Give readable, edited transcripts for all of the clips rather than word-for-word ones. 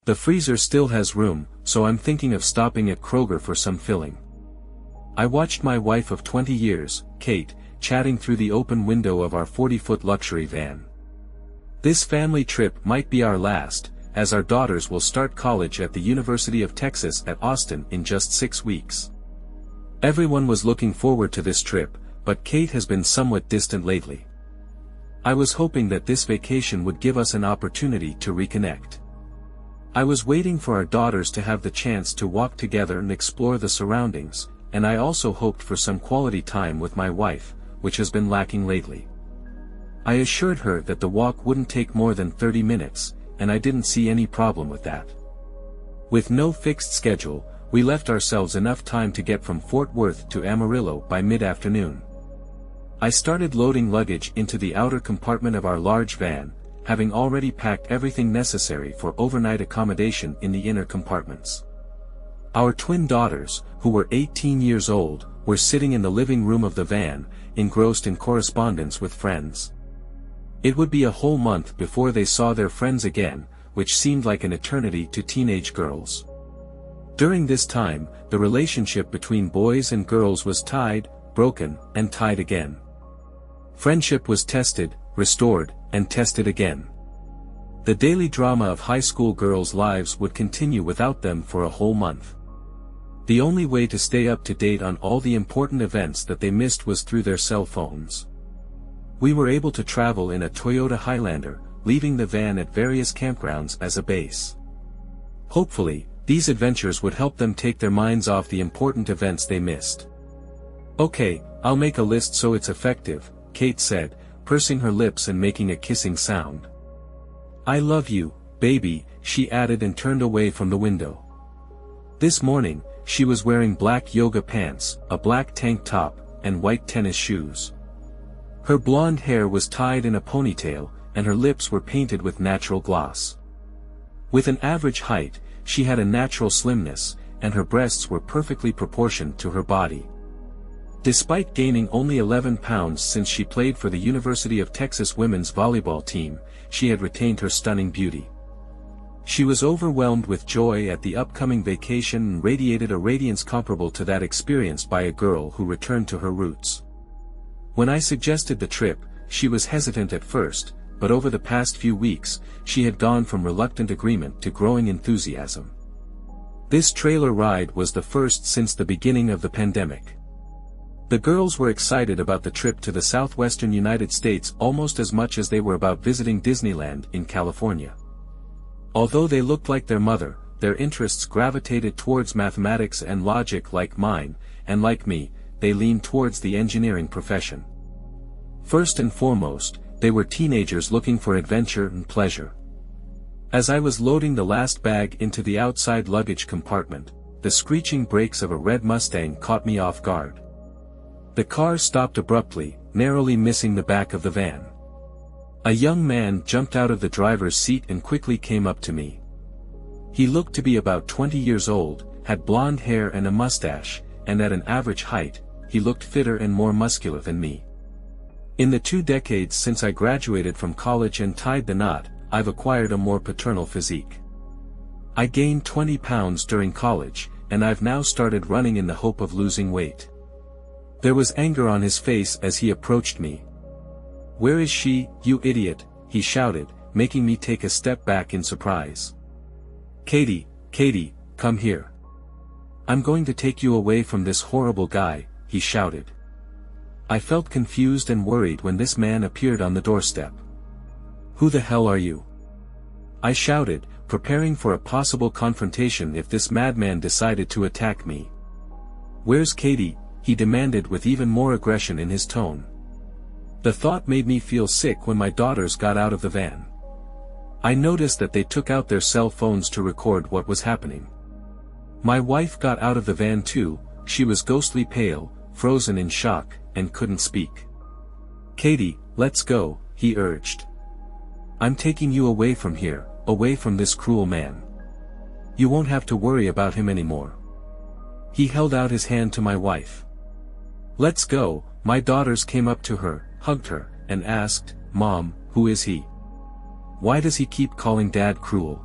The freezer still has room, so I'm thinking of stopping at Kroger for some filling. I watched my wife of 20 years, Kate, chatting through the open window of our 40-foot luxury van. This family trip might be our last, as our daughters will start college at the University of Texas at Austin in just 6 weeks. Everyone was looking forward to this trip, but Kate has been somewhat distant lately. I was hoping that this vacation would give us an opportunity to reconnect. I was waiting for our daughters to have the chance to walk together and explore the surroundings, and I also hoped for some quality time with my wife, which has been lacking lately. I assured her that the walk wouldn't take more than 30 minutes, and I didn't see any problem with that. With no fixed schedule, we left ourselves enough time to get from Fort Worth to Amarillo by mid-afternoon. I started loading luggage into the outer compartment of our large van, having already packed everything necessary for overnight accommodation in the inner compartments. Our twin daughters, who were 18 years old, were sitting in the living room of the van, engrossed in correspondence with friends. It would be a whole month before they saw their friends again, which seemed like an eternity to teenage girls. During this time, the relationship between boys and girls was tied, broken, and tied again. Friendship was tested, restored, and tested again. The daily drama of high school girls' lives would continue without them for a whole month. The only way to stay up to date on all the important events that they missed was through their cell phones. We were able to travel in a Toyota Highlander, leaving the van at various campgrounds as a base. Hopefully, these adventures would help them take their minds off the important events they missed. "Okay, I'll make a list so it's effective," Kate said, pursing her lips and making a kissing sound. "I love you, baby," she added and turned away from the window. This morning, she was wearing black yoga pants, a black tank top, and white tennis shoes. Her blonde hair was tied in a ponytail, and her lips were painted with natural gloss. With an average height, she had a natural slimness, and her breasts were perfectly proportioned to her body. Despite gaining only 11 pounds since she played for the University of Texas women's volleyball team, she had retained her stunning beauty. She was overwhelmed with joy at the upcoming vacation and radiated a radiance comparable to that experienced by a girl who returned to her roots. When I suggested the trip, she was hesitant at first, but over the past few weeks, she had gone from reluctant agreement to growing enthusiasm. This trailer ride was the first since the beginning of the pandemic. The girls were excited about the trip to the southwestern United States almost as much as they were about visiting Disneyland in California. Although they looked like their mother, their interests gravitated towards mathematics and logic like mine, and like me, they leaned towards the engineering profession. First and foremost, they were teenagers looking for adventure and pleasure. As I was loading the last bag into the outside luggage compartment, the screeching brakes of a red Mustang caught me off guard. The car stopped abruptly, narrowly missing the back of the van. A young man jumped out of the driver's seat and quickly came up to me. He looked to be about 20 years old, had blonde hair and a mustache, and at an average height, he looked fitter and more muscular than me. In the 2 decades since I graduated from college and tied the knot, I've acquired a more paternal physique. I gained 20 pounds during college, and I've now started running in the hope of losing weight. There was anger on his face as he approached me. "Where is she, you idiot?" he shouted, making me take a step back in surprise. Katie, come here. I'm going to take you away from this horrible guy," he shouted. I felt confused and worried when this man appeared on the doorstep. "Who the hell are you?" I shouted, preparing for a possible confrontation if this madman decided to attack me. "Where's Katie?" he demanded with even more aggression in his tone. The thought made me feel sick when my daughters got out of the van. I noticed that they took out their cell phones to record what was happening. My wife got out of the van too. She was ghostly pale, frozen in shock, and couldn't speak. "Katie, let's go," he urged. "I'm taking you away from here, away from this cruel man. You won't have to worry about him anymore." He held out his hand to my wife. "Let's go." My daughters came up to her, hugged her, and asked, "Mom, who is he? Why does he keep calling Dad cruel?"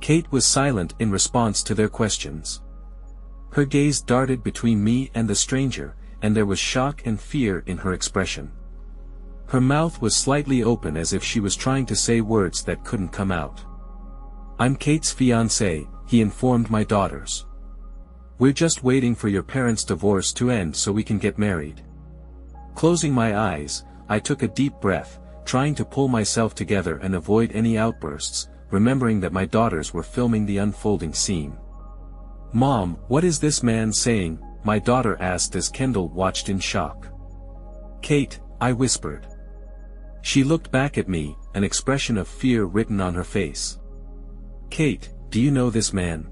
Kate was silent in response to their questions. Her gaze darted between me and the stranger, and there was shock and fear in her expression. Her mouth was slightly open as if she was trying to say words that couldn't come out. "I'm Kate's fiancé," he informed my daughters. "We're just waiting for your parents' divorce to end so we can get married." Closing my eyes, I took a deep breath, trying to pull myself together and avoid any outbursts, remembering that my daughters were filming the unfolding scene. "Mom, what is this man saying?" my daughter asked as Kendall watched in shock. "Kate," I whispered. She looked back at me, an expression of fear written on her face. "Kate, do you know this man?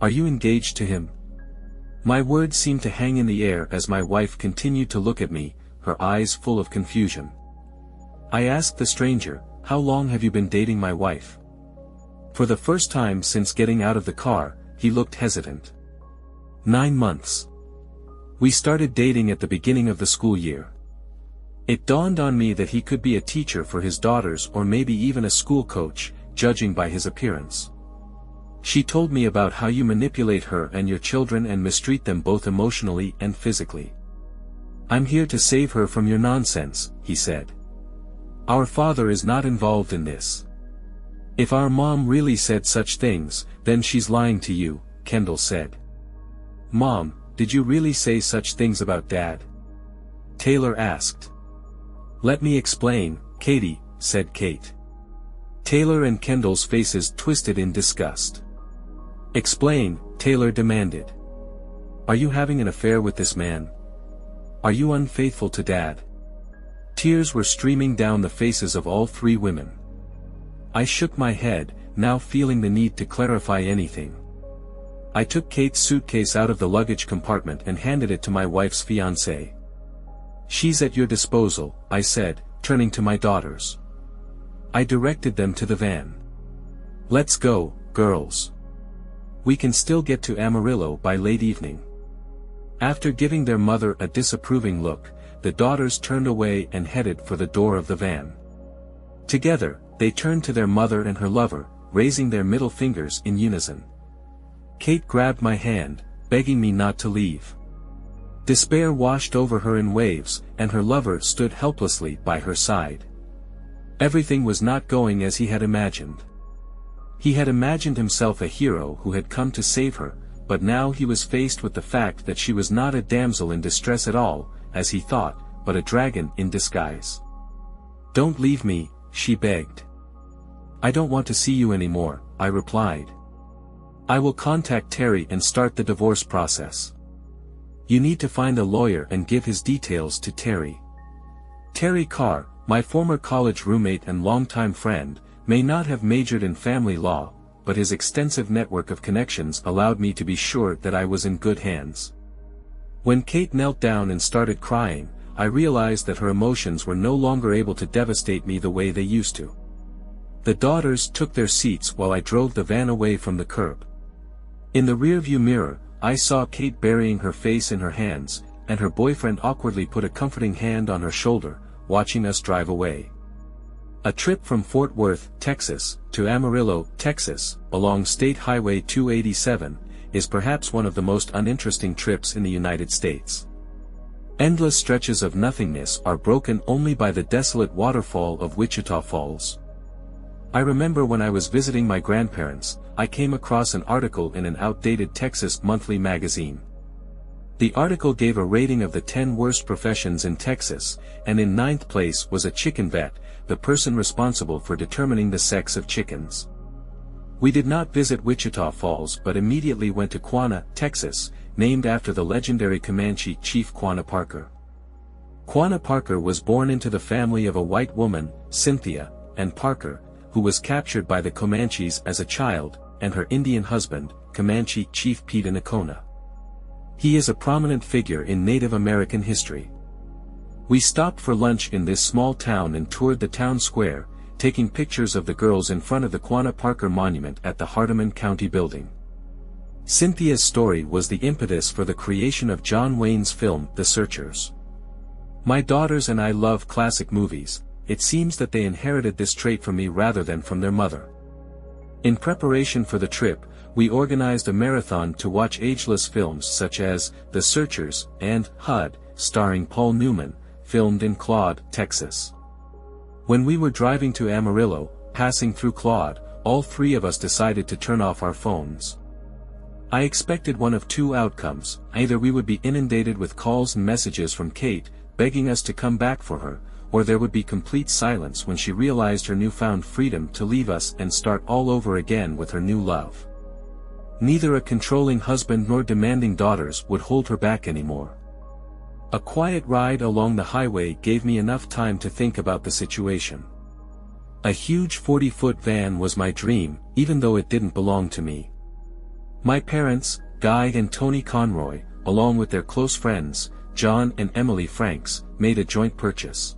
Are you engaged to him?" My words seemed to hang in the air as my wife continued to look at me, her eyes full of confusion. I asked the stranger, "How long have you been dating my wife?" For the first time since getting out of the car, he looked hesitant. 9 months. We started dating at the beginning of the school year. It dawned on me that he could be a teacher for his daughters or maybe even a school coach, judging by his appearance. She told me about how you manipulate her and your children and mistreat them both emotionally and physically. "I'm here to save her from your nonsense," he said. "Our father is not involved in this." "If our mom really said such things, then she's lying to you," Kendall said. "Mom, did you really say such things about Dad?" Taylor asked. "Let me explain, Katie," said Kate. Taylor and Kendall's faces twisted in disgust. "Explain," Taylor demanded. "Are you having an affair with this man? Are you unfaithful to Dad?" Tears were streaming down the faces of all 3 women. I shook my head, now feeling the need to clarify anything. I took Kate's suitcase out of the luggage compartment and handed it to my wife's fiancé. "She's at your disposal," I said, turning to my daughters. I directed them to the van. "Let's go, girls. We can still get to Amarillo by late evening." After giving their mother a disapproving look, the daughters turned away and headed for the door of the van. Together, they turned to their mother and her lover, raising their middle fingers in unison. Kate grabbed my hand, begging me not to leave. Despair washed over her in waves, and her lover stood helplessly by her side. Everything was not going as he had imagined. He had imagined himself a hero who had come to save her, but now he was faced with the fact that she was not a damsel in distress at all, as he thought, but a dragon in disguise. "Don't leave me," she begged. "I don't want to see you anymore," I replied. "I will contact Terry and start the divorce process." "You need to find a lawyer and give his details to Terry." Terry Carr, my former college roommate and longtime friend, may not have majored in family law, but his extensive network of connections allowed me to be sure that I was in good hands. When Kate knelt down and started crying, I realized that her emotions were no longer able to devastate me the way they used to. The daughters took their seats while I drove the van away from the curb. In the rearview mirror, I saw Kate burying her face in her hands, and her boyfriend awkwardly put a comforting hand on her shoulder, watching us drive away. A trip from Fort Worth, Texas, to Amarillo, Texas, along State Highway 287, is perhaps one of the most uninteresting trips in the United States. Endless stretches of nothingness are broken only by the desolate waterfall of Wichita Falls. I remember when I was visiting my grandparents, I came across an article in an outdated Texas monthly magazine. The article gave a rating of the 10 worst professions in Texas, and in 9th place was a chicken vet, the person responsible for determining the sex of chickens. We did not visit Wichita Falls but immediately went to Quanah, Texas, named after the legendary Comanche chief Quanah Parker. Quanah Parker was born into the family of a white woman, Cynthia, and Parker, who was captured by the Comanches as a child, and her Indian husband, Comanche Chief Pete Nakona. He is a prominent figure in Native American history. We stopped for lunch in this small town and toured the town square, taking pictures of the girls in front of the Quanah Parker Monument at the Hardeman County Building. Cynthia's story was the impetus for the creation of John Wayne's film The Searchers. My daughters and I love classic movies. It seems that they inherited this trait from me rather than from their mother. In preparation for the trip, we organized a marathon to watch ageless films such as The Searchers and HUD, starring Paul Newman, filmed in Claude, Texas. When we were driving to Amarillo, passing through Claude, all three of us decided to turn off our phones. I expected one of two outcomes: either we would be inundated with calls and messages from Kate, begging us to come back for her, or there would be complete silence when she realized her newfound freedom to leave us and start all over again with her new love. Neither a controlling husband nor demanding daughters would hold her back anymore. A quiet ride along the highway gave me enough time to think about the situation. A huge 40-foot van was my dream, even though it didn't belong to me. My parents, Guy and Tony Conroy, along with their close friends, John and Emily Franks, made a joint purchase.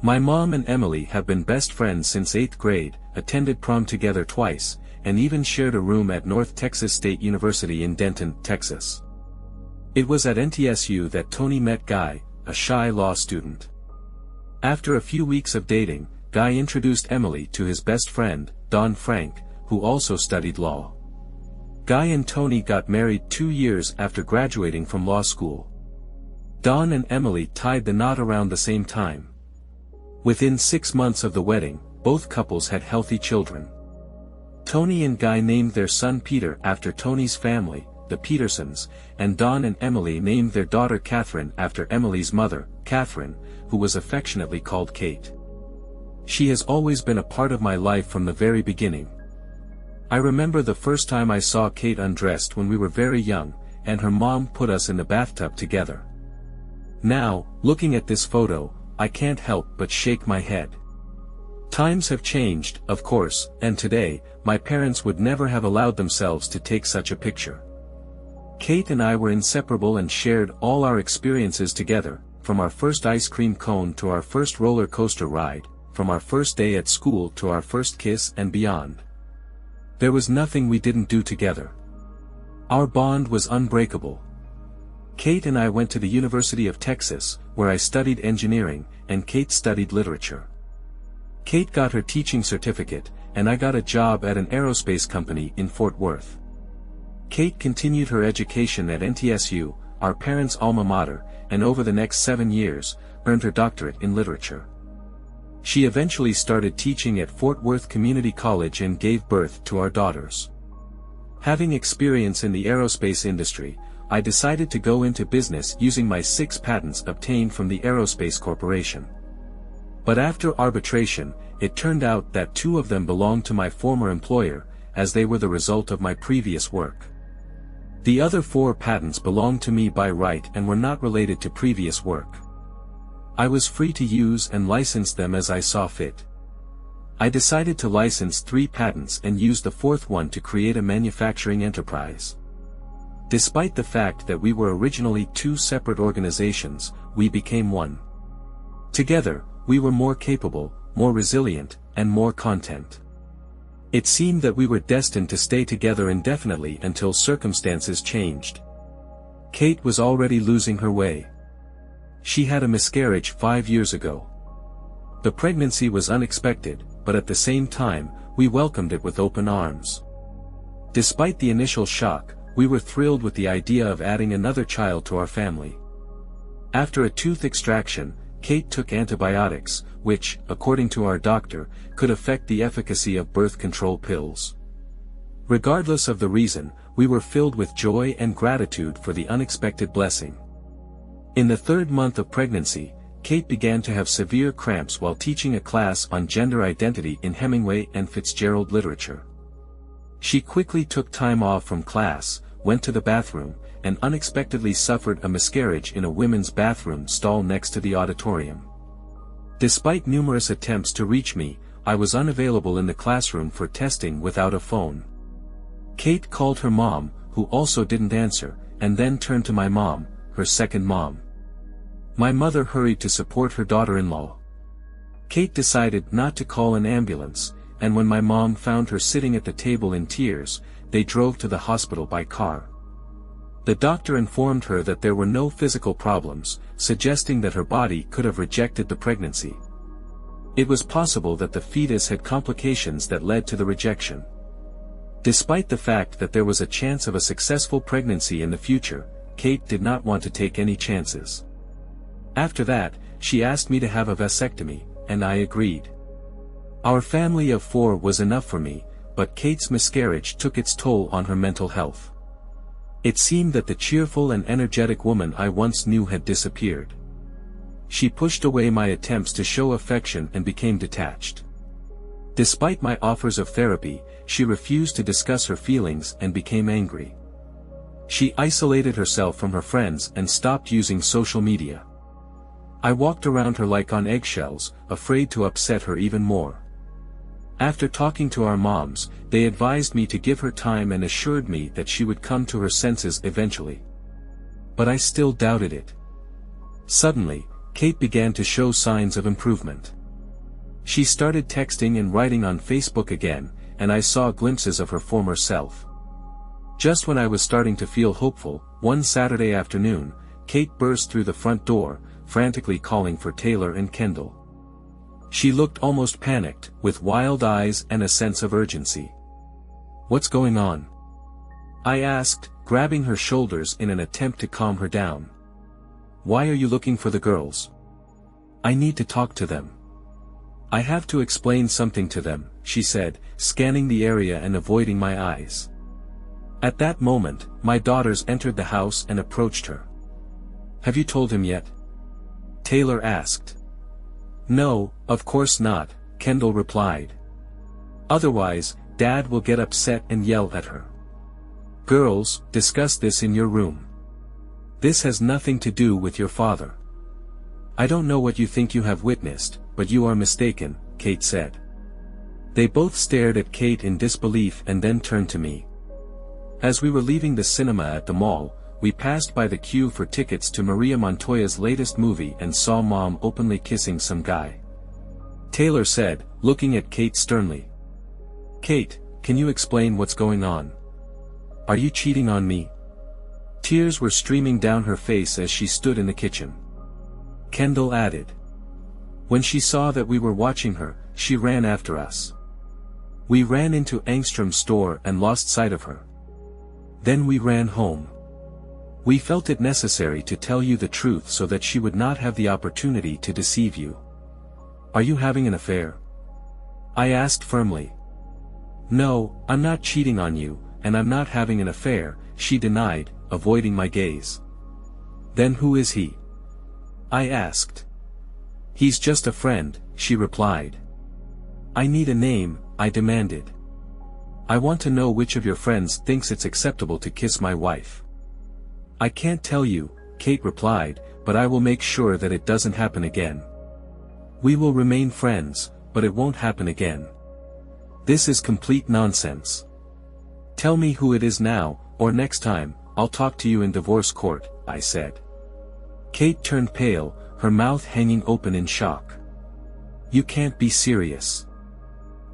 My mom and Emily have been best friends since 8th grade, attended prom together twice, and even shared a room at North Texas State University in Denton, Texas. It was at NTSU that Tony met Guy, a shy law student. After a few weeks of dating, Guy introduced Emily to his best friend, Don Frank, who also studied law. Guy and Tony got married 2 years after graduating from law school. Don and Emily tied the knot around the same time. Within 6 months of the wedding, both couples had healthy children. Tony and Guy named their son Peter after Tony's family, the Petersons, and Don and Emily named their daughter Catherine after Emily's mother, Catherine, who was affectionately called Kate. She has always been a part of my life from the very beginning. I remember the first time I saw Kate undressed when we were very young, and her mom put us in the bathtub together. Now, looking at this photo, I can't help but shake my head. Times have changed, of course, and today, my parents would never have allowed themselves to take such a picture. Kate and I were inseparable and shared all our experiences together, from our first ice cream cone to our first roller coaster ride, from our first day at school to our first kiss and beyond. There was nothing we didn't do together. Our bond was unbreakable. Kate and I went to the University of Texas, where I studied engineering, and Kate studied literature. Kate got her teaching certificate, and I got a job at an aerospace company in Fort Worth. Kate continued her education at NTSU, our parents' alma mater, and over the next 7 years, earned her doctorate in literature. She eventually started teaching at Fort Worth Community College and gave birth to our daughters. Having experience in the aerospace industry, I decided to go into business using my 6 patents obtained from the Aerospace Corporation. But after arbitration, it turned out that 2 of them belonged to my former employer, as they were the result of my previous work. The other 4 patents belonged to me by right and were not related to previous work. I was free to use and license them as I saw fit. I decided to license 3 patents and use the 4th one to create a manufacturing enterprise. Despite the fact that we were originally 2 separate organizations, we became one. Together, we were more capable, more resilient, and more content. It seemed that we were destined to stay together indefinitely until circumstances changed. Kate was already losing her way. She had a miscarriage 5 years ago. The pregnancy was unexpected, but at the same time, we welcomed it with open arms. Despite the initial shock, we were thrilled with the idea of adding another child to our family. After a tooth extraction, Kate took antibiotics, which, according to our doctor, could affect the efficacy of birth control pills. Regardless of the reason, we were filled with joy and gratitude for the unexpected blessing. In the 3rd month of pregnancy, Kate began to have severe cramps while teaching a class on gender identity in Hemingway and Fitzgerald literature. She quickly took time off from class, went to the bathroom, and unexpectedly suffered a miscarriage in a women's bathroom stall next to the auditorium. Despite numerous attempts to reach me, I was unavailable in the classroom for testing without a phone. Kate called her mom, who also didn't answer, and then turned to my mom, her second mom. My mother hurried to support her daughter-in-law. Kate decided not to call an ambulance, and when my mom found her sitting at the table in tears, they drove to the hospital by car. The doctor informed her that there were no physical problems, suggesting that her body could have rejected the pregnancy. It was possible that the fetus had complications that led to the rejection. Despite the fact that there was a chance of a successful pregnancy in the future, Kate did not want to take any chances. After that, she asked me to have a vasectomy, and I agreed. Our family of 4 was enough for me, but Kate's miscarriage took its toll on her mental health. It seemed that the cheerful and energetic woman I once knew had disappeared. She pushed away my attempts to show affection and became detached. Despite my offers of therapy, she refused to discuss her feelings and became angry. She isolated herself from her friends and stopped using social media. I walked around her like on eggshells, afraid to upset her even more. After talking to our moms, they advised me to give her time and assured me that she would come to her senses eventually. But I still doubted it. Suddenly, Kate began to show signs of improvement. She started texting and writing on Facebook again, and I saw glimpses of her former self. Just when I was starting to feel hopeful, one Saturday afternoon, Kate burst through the front door, frantically calling for Taylor and Kendall. She looked almost panicked, with wild eyes and a sense of urgency. "What's going on?" I asked, grabbing her shoulders in an attempt to calm her down. "Why are you looking for the girls?" "I need to talk to them. I have to explain something to them," she said, scanning the area and avoiding my eyes. At that moment, my daughters entered the house and approached her. "Have you told him yet?" Taylor asked. "No, of course not," Kendall replied. "Otherwise, Dad will get upset and yell at her. Girls, discuss this in your room. This has nothing to do with your father." "I don't know what you think you have witnessed, but you are mistaken," Kate said. They both stared at Kate in disbelief and then turned to me. As we were leaving the cinema at the mall, we passed by the queue for tickets to Maria Montoya's latest movie and saw Mom openly kissing some guy. Taylor said, looking at Kate sternly. "Kate, can you explain what's going on? Are you cheating on me?" Tears were streaming down her face as she stood in the kitchen. Kendall added. When she saw that we were watching her, she ran after us. We ran into Angstrom's store and lost sight of her. Then we ran home. We felt it necessary to tell you the truth so that she would not have the opportunity to deceive you. "Are you having an affair?" I asked firmly. "No, I'm not cheating on you, and I'm not having an affair," she denied, avoiding my gaze. "Then who is he?" I asked. "He's just a friend," she replied. "I need a name," I demanded. "I want to know which of your friends thinks it's acceptable to kiss my wife." "I can't tell you," Kate replied, "but I will make sure that it doesn't happen again. We will remain friends, but it won't happen again. This is complete nonsense. Tell me who it is now, or next time, I'll talk to you in divorce court," I said. Kate turned pale, her mouth hanging open in shock. "You can't be serious.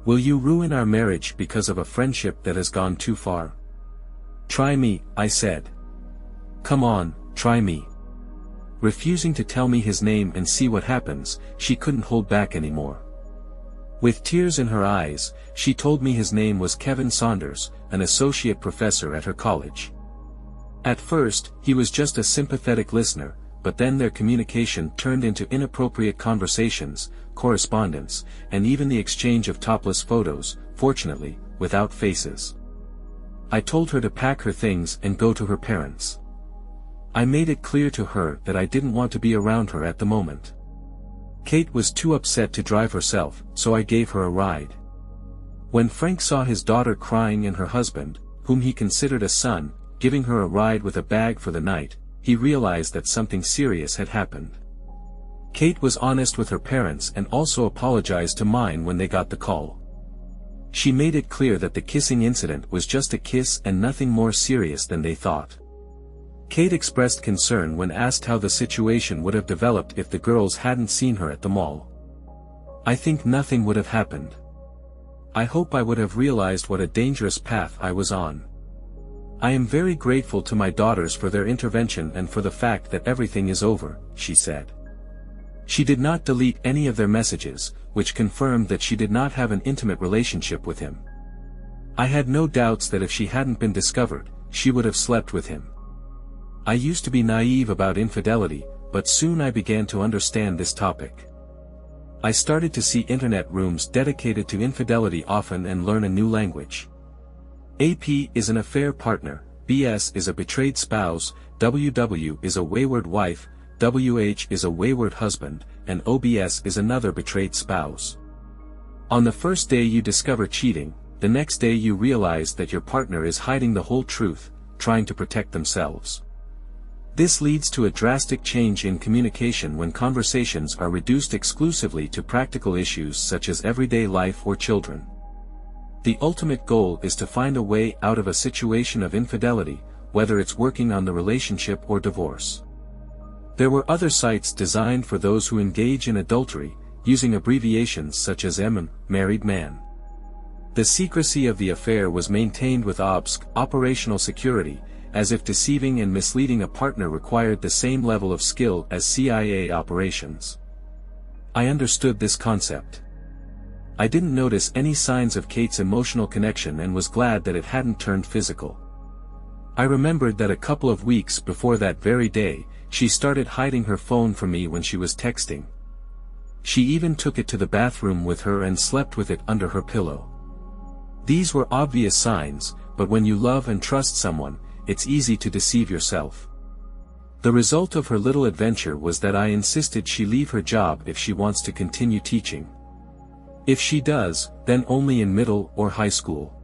Will you ruin our marriage because of a friendship that has gone too far?" "Try me," I said. "Come on, try me." Refusing to tell me his name and see what happens, she couldn't hold back anymore. With tears in her eyes, she told me his name was Kevin Saunders, an associate professor at her college. At first, he was just a sympathetic listener, but then their communication turned into inappropriate conversations, correspondence, and even the exchange of topless photos, fortunately, without faces. I told her to pack her things and go to her parents. I made it clear to her that I didn't want to be around her at the moment. Kate was too upset to drive herself, so I gave her a ride. When Frank saw his daughter crying and her husband, whom he considered a son, giving her a ride with a bag for the night, he realized that something serious had happened. Kate was honest with her parents and also apologized to mine when they got the call. She made it clear that the kissing incident was just a kiss and nothing more serious than they thought. Kate expressed concern when asked how the situation would have developed if the girls hadn't seen her at the mall. "I think nothing would have happened. I hope I would have realized what a dangerous path I was on. I am very grateful to my daughters for their intervention and for the fact that everything is over," she said. She did not delete any of their messages, which confirmed that she did not have an intimate relationship with him. I had no doubts that if she hadn't been discovered, she would have slept with him. I used to be naive about infidelity, but soon I began to understand this topic. I started to see internet rooms dedicated to infidelity often and learn a new language. AP is an affair partner, BS is a betrayed spouse, WW is a wayward wife, WH is a wayward husband, and OBS is another betrayed spouse. On the first day you discover cheating, the next day you realize that your partner is hiding the whole truth, trying to protect themselves. This leads to a drastic change in communication when conversations are reduced exclusively to practical issues such as everyday life or children. The ultimate goal is to find a way out of a situation of infidelity, whether it's working on the relationship or divorce. There were other sites designed for those who engage in adultery, using abbreviations such as M, married man. The secrecy of the affair was maintained with OBSC, operational security, as if deceiving and misleading a partner required the same level of skill as CIA operations. I understood this concept. I didn't notice any signs of Kate's emotional connection and was glad that it hadn't turned physical. I remembered that a couple of weeks before that very day, she started hiding her phone from me when she was texting. She even took it to the bathroom with her and slept with it under her pillow. These were obvious signs, but when you love and trust someone, it's easy to deceive yourself. The result of her little adventure was that I insisted she leave her job if she wants to continue teaching. If she does, then only in middle or high school.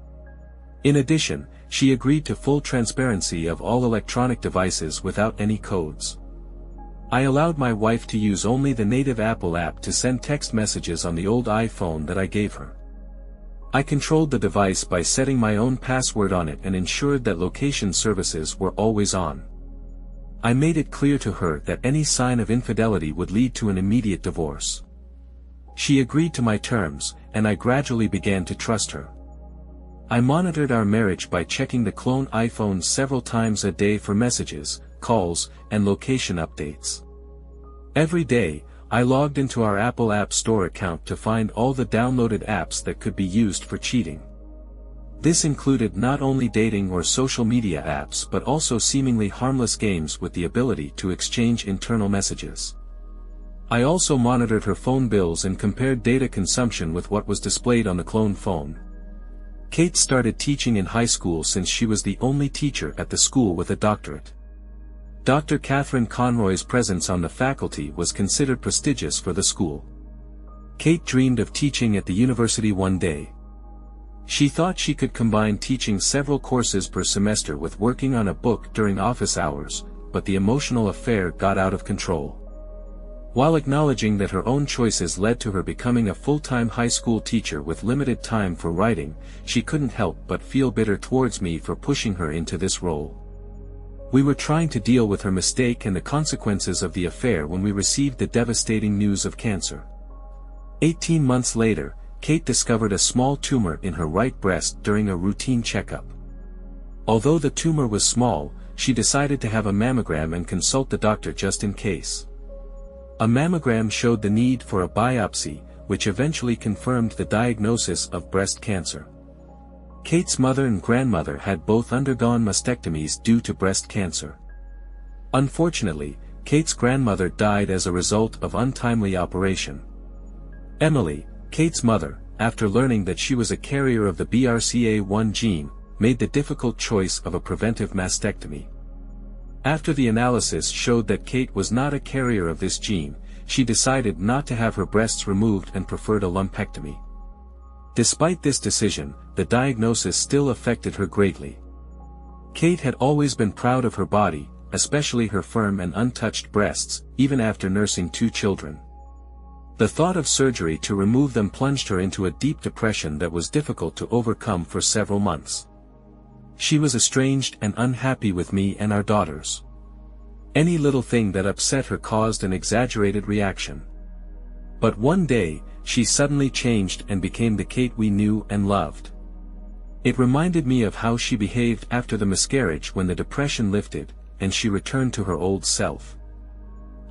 In addition, she agreed to full transparency of all electronic devices without any codes. I allowed my wife to use only the native Apple app to send text messages on the old iPhone that I gave her. I controlled the device by setting my own password on it and ensured that location services were always on. I made it clear to her that any sign of infidelity would lead to an immediate divorce. She agreed to my terms, and I gradually began to trust her. I monitored our marriage by checking the clone iPhone several times a day for messages, calls, and location updates. Every day, I logged into our Apple App Store account to find all the downloaded apps that could be used for cheating. This included not only dating or social media apps but also seemingly harmless games with the ability to exchange internal messages. I also monitored her phone bills and compared data consumption with what was displayed on the clone phone. Kate started teaching in high school since she was the only teacher at the school with a doctorate. Dr. Catherine Conroy's presence on the faculty was considered prestigious for the school. Kate dreamed of teaching at the university one day. She thought she could combine teaching several courses per semester with working on a book during office hours, but the emotional affair got out of control. While acknowledging that her own choices led to her becoming a full-time high school teacher with limited time for writing, she couldn't help but feel bitter towards me for pushing her into this role. We were trying to deal with her mistake and the consequences of the affair when we received the devastating news of cancer. 18 months later, Kate discovered a small tumor in her right breast during a routine checkup. Although the tumor was small, she decided to have a mammogram and consult the doctor just in case. A mammogram showed the need for a biopsy, which eventually confirmed the diagnosis of breast cancer. Kate's mother and grandmother had both undergone mastectomies due to breast cancer. Unfortunately, Kate's grandmother died as a result of untimely operation. Emily, Kate's mother, after learning that she was a carrier of the BRCA1 gene, made the difficult choice of a preventive mastectomy. After the analysis showed that Kate was not a carrier of this gene, she decided not to have her breasts removed and preferred a lumpectomy. Despite this decision, the diagnosis still affected her greatly. Kate had always been proud of her body, especially her firm and untouched breasts, even after nursing 2 children. The thought of surgery to remove them plunged her into a deep depression that was difficult to overcome for several months. She was estranged and unhappy with me and our daughters. Any little thing that upset her caused an exaggerated reaction. But one day, she suddenly changed and became the Kate we knew and loved. It reminded me of how she behaved after the miscarriage when the depression lifted, and she returned to her old self.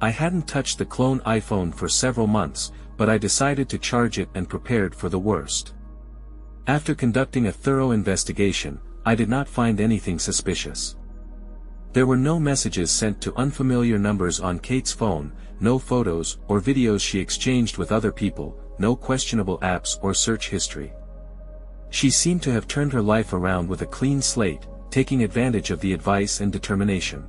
I hadn't touched the clone iPhone for several months, but I decided to charge it and prepared for the worst. After conducting a thorough investigation, I did not find anything suspicious. There were no messages sent to unfamiliar numbers on Kate's phone, no photos or videos she exchanged with other people, no questionable apps or search history. She seemed to have turned her life around with a clean slate, taking advantage of the advice and determination.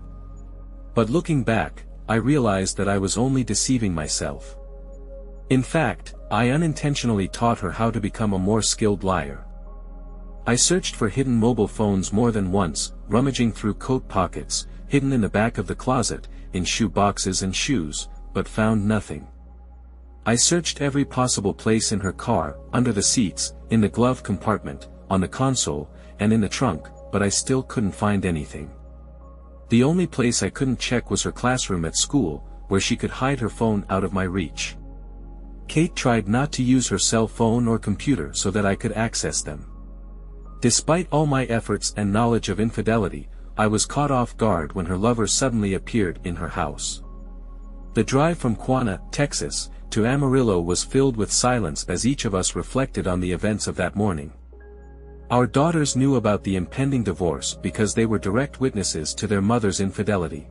But looking back, I realized that I was only deceiving myself. In fact, I unintentionally taught her how to become a more skilled liar. I searched for hidden mobile phones more than once, rummaging through coat pockets, hidden in the back of the closet, in shoe boxes and shoes, but found nothing. I searched every possible place in her car, under the seats, in the glove compartment, on the console, and in the trunk, but I still couldn't find anything. The only place I couldn't check was her classroom at school, where she could hide her phone out of my reach. Kate tried not to use her cell phone or computer so that I could access them. Despite all my efforts and knowledge of infidelity, I was caught off guard when her lover suddenly appeared in her house. The drive from Quanah, Texas, to Amarillo was filled with silence as each of us reflected on the events of that morning. Our daughters knew about the impending divorce because they were direct witnesses to their mother's infidelity.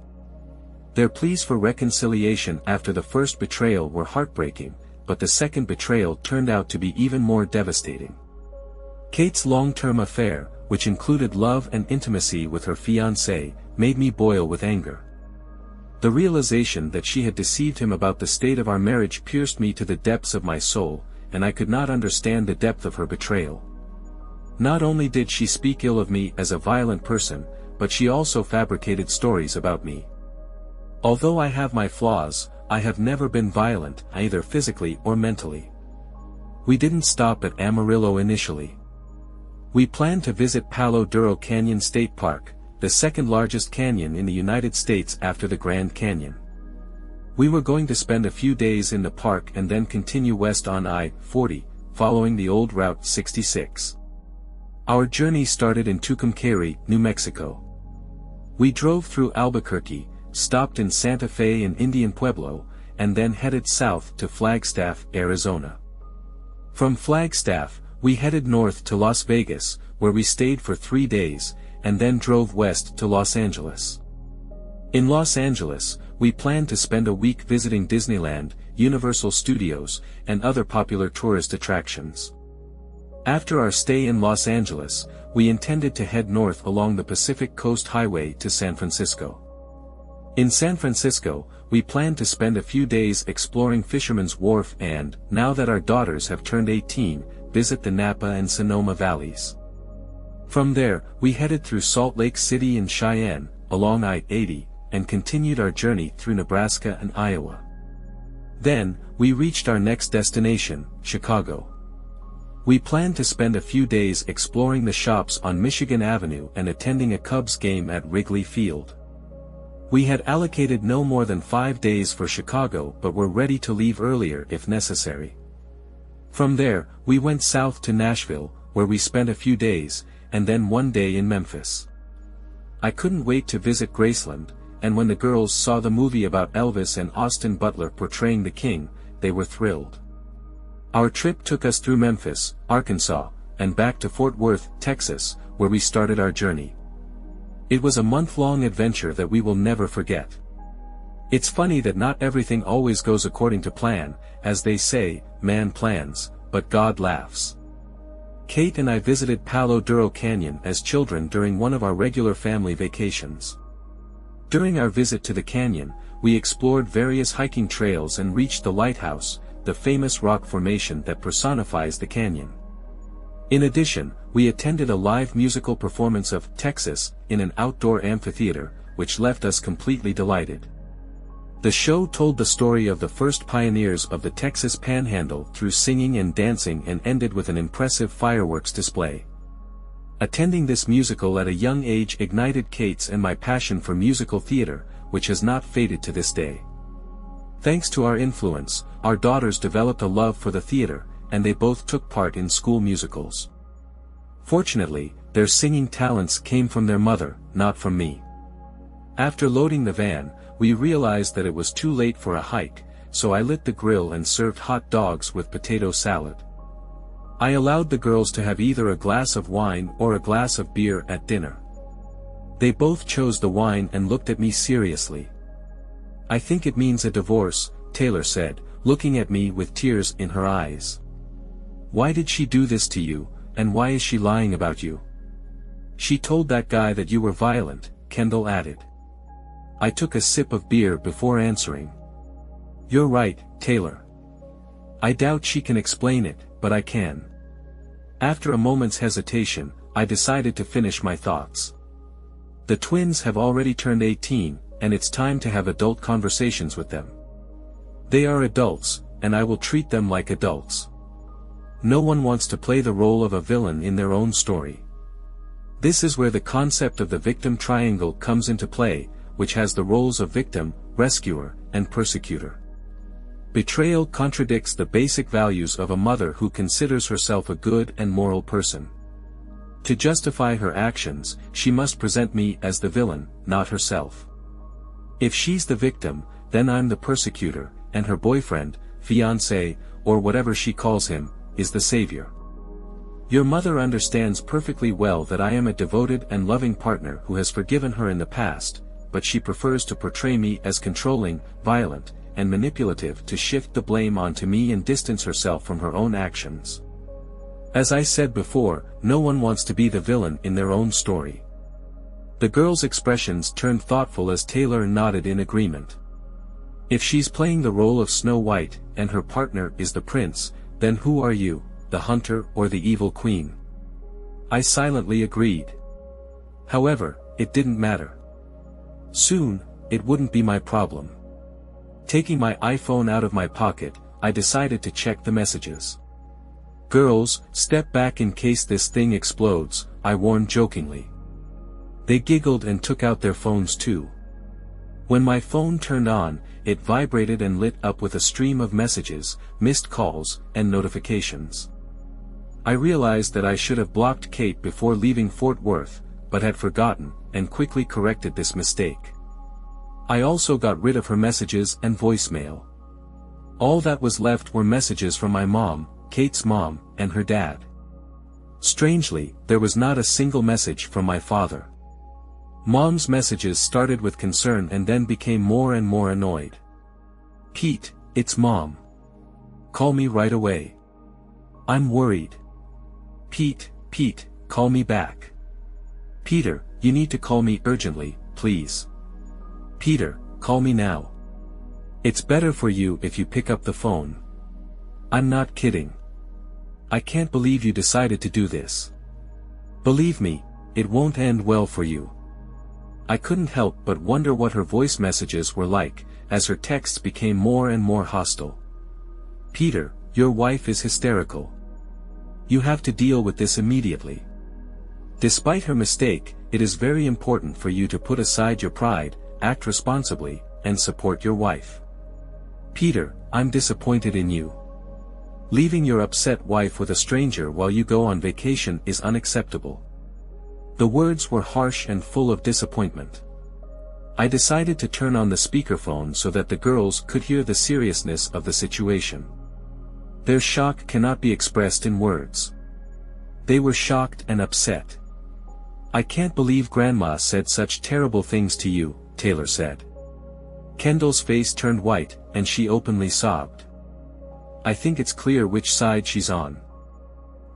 Their pleas for reconciliation after the first betrayal were heartbreaking, but the second betrayal turned out to be even more devastating. Kate's long-term affair, which included love and intimacy with her fiancé, made me boil with anger. The realization that she had deceived him about the state of our marriage pierced me to the depths of my soul, and I could not understand the depth of her betrayal. Not only did she speak ill of me as a violent person, but she also fabricated stories about me. Although I have my flaws, I have never been violent, either physically or mentally. We didn't stop at Amarillo initially. We planned to visit Palo Duro Canyon State Park, the second largest canyon in the United States after the Grand Canyon. We were going to spend a few days in the park and then continue west on I-40, following the old Route 66. Our journey started in Tucumcari, New Mexico. We drove through Albuquerque, stopped in Santa Fe and Indian Pueblo, and then headed south to Flagstaff, Arizona. From Flagstaff, we headed north to Las Vegas, where we stayed for 3 days, and then drove west to Los Angeles. In Los Angeles, we planned to spend a week visiting Disneyland, Universal Studios, and other popular tourist attractions. After our stay in Los Angeles, we intended to head north along the Pacific Coast Highway to San Francisco. In San Francisco, we planned to spend a few days exploring Fisherman's Wharf and, now that our daughters have turned 18, visit the Napa and Sonoma valleys. From there, we headed through Salt Lake City and Cheyenne, along I-80, and continued our journey through Nebraska and Iowa. Then, we reached our next destination, Chicago. We planned to spend a few days exploring the shops on Michigan Avenue and attending a Cubs game at Wrigley Field. We had allocated no more than 5 days for Chicago but were ready to leave earlier if necessary. From there, we went south to Nashville, where we spent a few days, and then 1 day in Memphis. I couldn't wait to visit Graceland, and when the girls saw the movie about Elvis and Austin Butler portraying the king, they were thrilled. Our trip took us through Memphis, Arkansas, and back to Fort Worth, Texas, where we started our journey. It was a month-long adventure that we will never forget. It's funny that not everything always goes according to plan, as they say, man plans, but God laughs. Kate and I visited Palo Duro Canyon as children during one of our regular family vacations. During our visit to the canyon, we explored various hiking trails and reached the lighthouse, the famous rock formation that personifies the canyon. In addition, we attended a live musical performance of Texas in an outdoor amphitheater, which left us completely delighted. The show told the story of the first pioneers of the Texas Panhandle through singing and dancing and ended with an impressive fireworks display. Attending this musical at a young age ignited Kate's and my passion for musical theater, which has not faded to this day. Thanks to our influence, our daughters developed a love for the theater, and they both took part in school musicals. Fortunately, their singing talents came from their mother, not from me. After loading the van, we realized that it was too late for a hike, so I lit the grill and served hot dogs with potato salad. I allowed the girls to have either a glass of wine or a glass of beer at dinner. They both chose the wine and looked at me seriously. "I think it means a divorce," Taylor said, looking at me with tears in her eyes. "Why did she do this to you, and why is she lying about you?" "She told that guy that you were violent," Kendall added. I took a sip of beer before answering. "You're right, Taylor. I doubt she can explain it, but I can." After a moment's hesitation, I decided to finish my thoughts. "The twins have already turned 18, and it's time to have adult conversations with them. They are adults, and I will treat them like adults. No one wants to play the role of a villain in their own story. This is where the concept of the victim triangle comes into play, which has the roles of victim, rescuer, and persecutor. Betrayal contradicts the basic values of a mother who considers herself a good and moral person. To justify her actions, she must present me as the villain, not herself. If she's the victim, then I'm the persecutor, and her boyfriend, fiancé, or whatever she calls him, is the savior. Your mother understands perfectly well that I am a devoted and loving partner who has forgiven her in the past, but she prefers to portray me as controlling, violent, and manipulative to shift the blame onto me and distance herself from her own actions. As I said before, no one wants to be the villain in their own story." The girl's expressions turned thoughtful as Taylor nodded in agreement. "If she's playing the role of Snow White, and her partner is the prince, then who are you, the hunter or the evil queen?" I silently agreed. However, it didn't matter. Soon, it wouldn't be my problem. Taking my iPhone out of my pocket, I decided to check the messages. "Girls, step back in case this thing explodes," I warned jokingly. They giggled and took out their phones too. When my phone turned on, it vibrated and lit up with a stream of messages, missed calls, and notifications. I realized that I should have blocked Kate before leaving Fort Worth, but had forgotten, and quickly corrected this mistake. I also got rid of her messages and voicemail. All that was left were messages from my mom, Kate's mom, and her dad. Strangely, there was not a single message from my father. Mom's messages started with concern and then became more and more annoyed. "Pete, it's Mom. Call me right away. I'm worried. Pete, call me back. Peter, you need to call me urgently, please. Peter, call me now. It's better for you if you pick up the phone. I'm not kidding. I can't believe you decided to do this. Believe me, it won't end well for you." I couldn't help but wonder what her voice messages were like, as her texts became more and more hostile. "Peter, your wife is hysterical. You have to deal with this immediately. Despite her mistake, it is very important for you to put aside your pride, act responsibly, and support your wife. Peter, I'm disappointed in you. Leaving your upset wife with a stranger while you go on vacation is unacceptable." The words were harsh and full of disappointment. I decided to turn on the speakerphone so that the girls could hear the seriousness of the situation. Their shock cannot be expressed in words. They were shocked and upset. "I can't believe Grandma said such terrible things to you," Taylor said. Kendall's face turned white, and she openly sobbed. "I think it's clear which side she's on."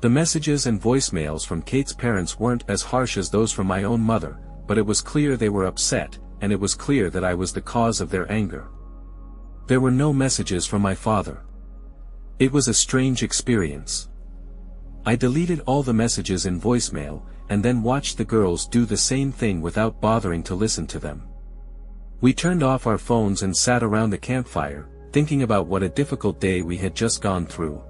The messages and voicemails from Kate's parents weren't as harsh as those from my own mother, but it was clear they were upset, and it was clear that I was the cause of their anger. There were no messages from my father. It was a strange experience. I deleted all the messages in voicemail, and then watched the girls do the same thing without bothering to listen to them. We turned off our phones and sat around the campfire, thinking about what a difficult day we had just gone through.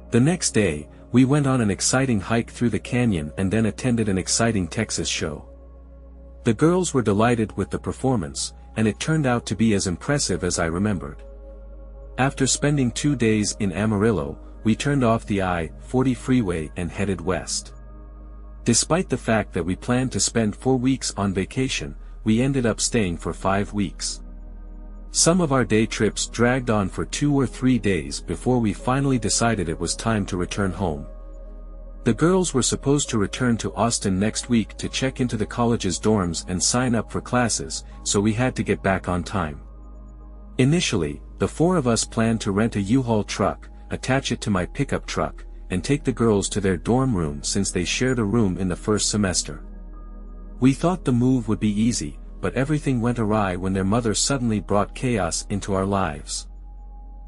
The next day, we went on an exciting hike through the canyon and then attended an exciting Texas show. The girls were delighted with the performance, and it turned out to be as impressive as I remembered. After spending 2 days in Amarillo, we turned off the I-40 freeway and headed west. Despite the fact that we planned to spend 4 weeks on vacation, we ended up staying for 5 weeks. Some of our day trips dragged on for 2 or 3 days before we finally decided it was time to return home. The girls were supposed to return to Austin next week to check into the college's dorms and sign up for classes, so we had to get back on time. Initially, the 4 of us planned to rent a U-Haul truck, attach it to my pickup truck, and take the girls to their dorm room since they shared a room in the first semester. We thought the move would be easy, but everything went awry when their mother suddenly brought chaos into our lives.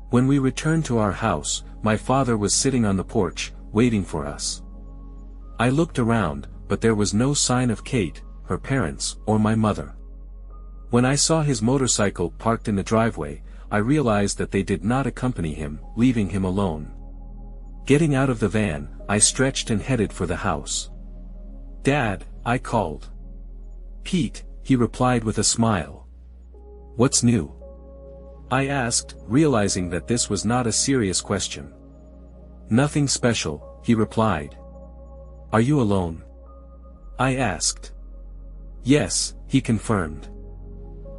When we returned to our house, my father was sitting on the porch, waiting for us. I looked around, but there was no sign of Kate, her parents, or my mother. When I saw his motorcycle parked in the driveway, I realized that they did not accompany him, leaving him alone. Getting out of the van, I stretched and headed for the house. "Dad," I called. "Pete," he replied with a smile. "What's new?" I asked, realizing that this was not a serious question. "Nothing special," he replied. "Are you alone?" I asked. "Yes," he confirmed.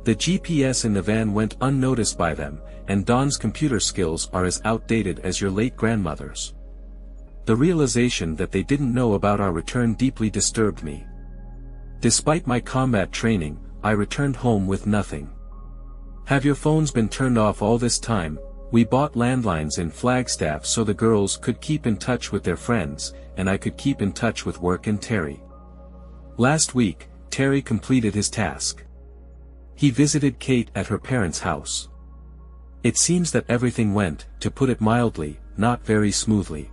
The GPS in the van went unnoticed by them, and Dawn's computer skills are as outdated as your late grandmother's. The realization that they didn't know about our return deeply disturbed me. Despite my combat training, I returned home with nothing. "Have your phones been turned off all this time?" We bought landlines in Flagstaff so the girls could keep in touch with their friends, and I could keep in touch with work and Terry. Last week, Terry completed his task. He visited Kate at her parents' house. It seems that everything went, to put it mildly, not very smoothly.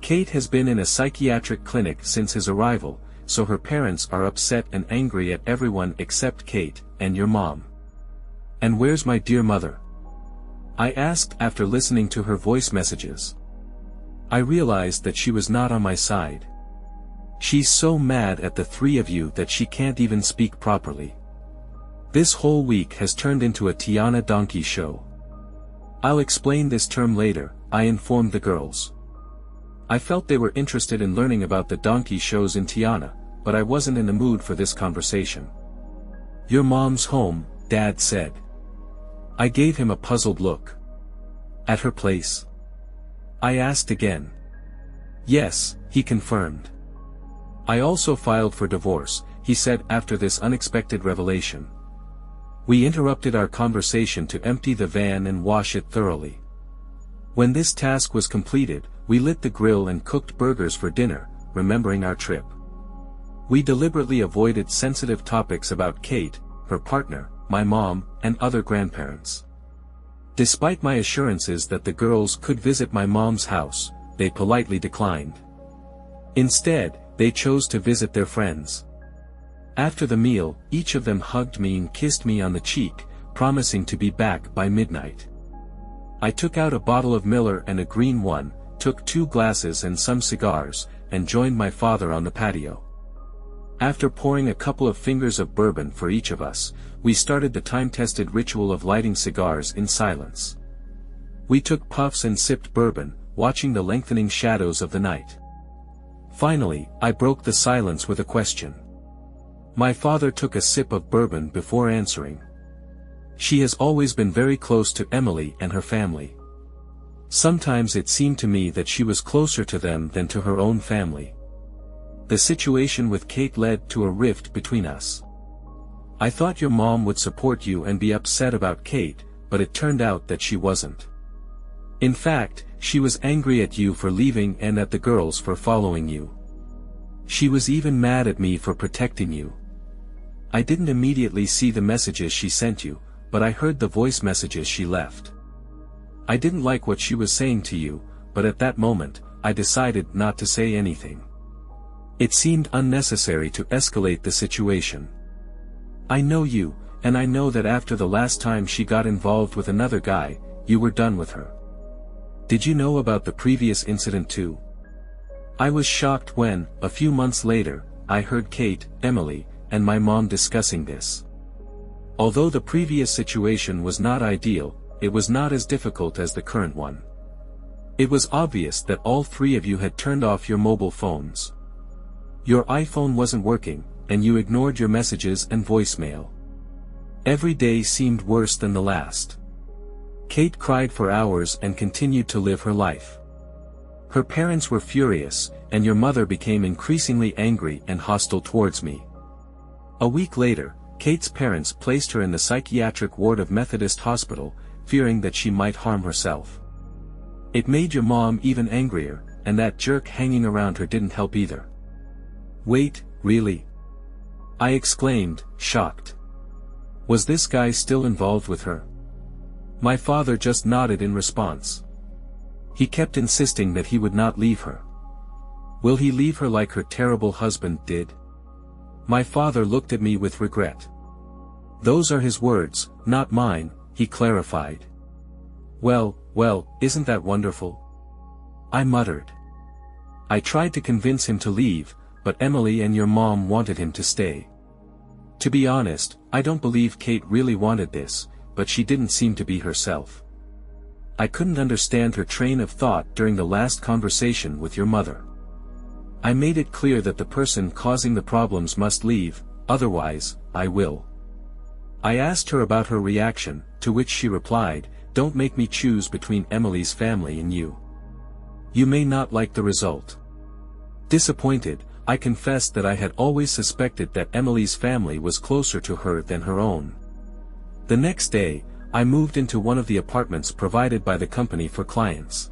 Kate has been in a psychiatric clinic since his arrival, so her parents are upset and angry at everyone except Kate, and your mom. "And where's my dear mother?" I asked after listening to her voice messages. I realized that she was not on my side. She's so mad at the 3 of you that she can't even speak properly. This whole week has turned into a Tiana donkey show. "I'll explain this term later," I informed the girls. I felt they were interested in learning about the donkey shows in Tiana, but I wasn't in the mood for this conversation. "Your mom's home," Dad said. I gave him a puzzled look. "At her place?" I asked again. "Yes," he confirmed. "I also filed for divorce," he said after this unexpected revelation. We interrupted our conversation to empty the van and wash it thoroughly. When this task was completed, we lit the grill and cooked burgers for dinner, remembering our trip. We deliberately avoided sensitive topics about Kate, her partner, my mom, and other grandparents. Despite my assurances that the girls could visit my mom's house, they politely declined. Instead, they chose to visit their friends. After the meal, each of them hugged me and kissed me on the cheek, promising to be back by midnight. I took out a bottle of Miller and a green one, took 2 glasses and some cigars, and joined my father on the patio. After pouring a couple of fingers of bourbon for each of us, we started the time-tested ritual of lighting cigars in silence. We took puffs and sipped bourbon, watching the lengthening shadows of the night. Finally, I broke the silence with a question. My father took a sip of bourbon before answering. "She has always been very close to Emily and her family. Sometimes it seemed to me that she was closer to them than to her own family. The situation with Kate led to a rift between us. I thought your mom would support you and be upset about Kate, but it turned out that she wasn't. In fact, she was angry at you for leaving and at the girls for following you. She was even mad at me for protecting you. I didn't immediately see the messages she sent you, but I heard the voice messages she left. I didn't like what she was saying to you, but at that moment, I decided not to say anything. It seemed unnecessary to escalate the situation. I know you, and I know that after the last time she got involved with another guy, you were done with her. Did you know about the previous incident too?" I was shocked when, a few months later, I heard Kate, Emily, and my mom discussing this. Although the previous situation was not ideal, it was not as difficult as the current one. It was obvious that all 3 of you had turned off your mobile phones. Your iPhone wasn't working, and you ignored your messages and voicemail. Every day seemed worse than the last. Kate cried for hours and continued to live her life. Her parents were furious, and your mother became increasingly angry and hostile towards me. A week later, Kate's parents placed her in the psychiatric ward of Methodist Hospital, fearing that she might harm herself. It made your mom even angrier, and that jerk hanging around her didn't help either. Wait, really? I exclaimed, shocked. Was this guy still involved with her? My father just nodded in response. He kept insisting that he would not leave her. Will he leave her like her terrible husband did? My father looked at me with regret. Those are his words, not mine, he clarified. Well, isn't that wonderful? I muttered. I tried to convince him to leave, but Emily and your mom wanted him to stay. To be honest, I don't believe Kate really wanted this, but she didn't seem to be herself. I couldn't understand her train of thought during the last conversation with your mother. I made it clear that the person causing the problems must leave, otherwise, I will. I asked her about her reaction, to which she replied, "Don't make me choose between Emily's family and you. You may not like the result." Disappointed, I confessed that I had always suspected that Emily's family was closer to her than her own. The next day, I moved into one of the apartments provided by the company for clients.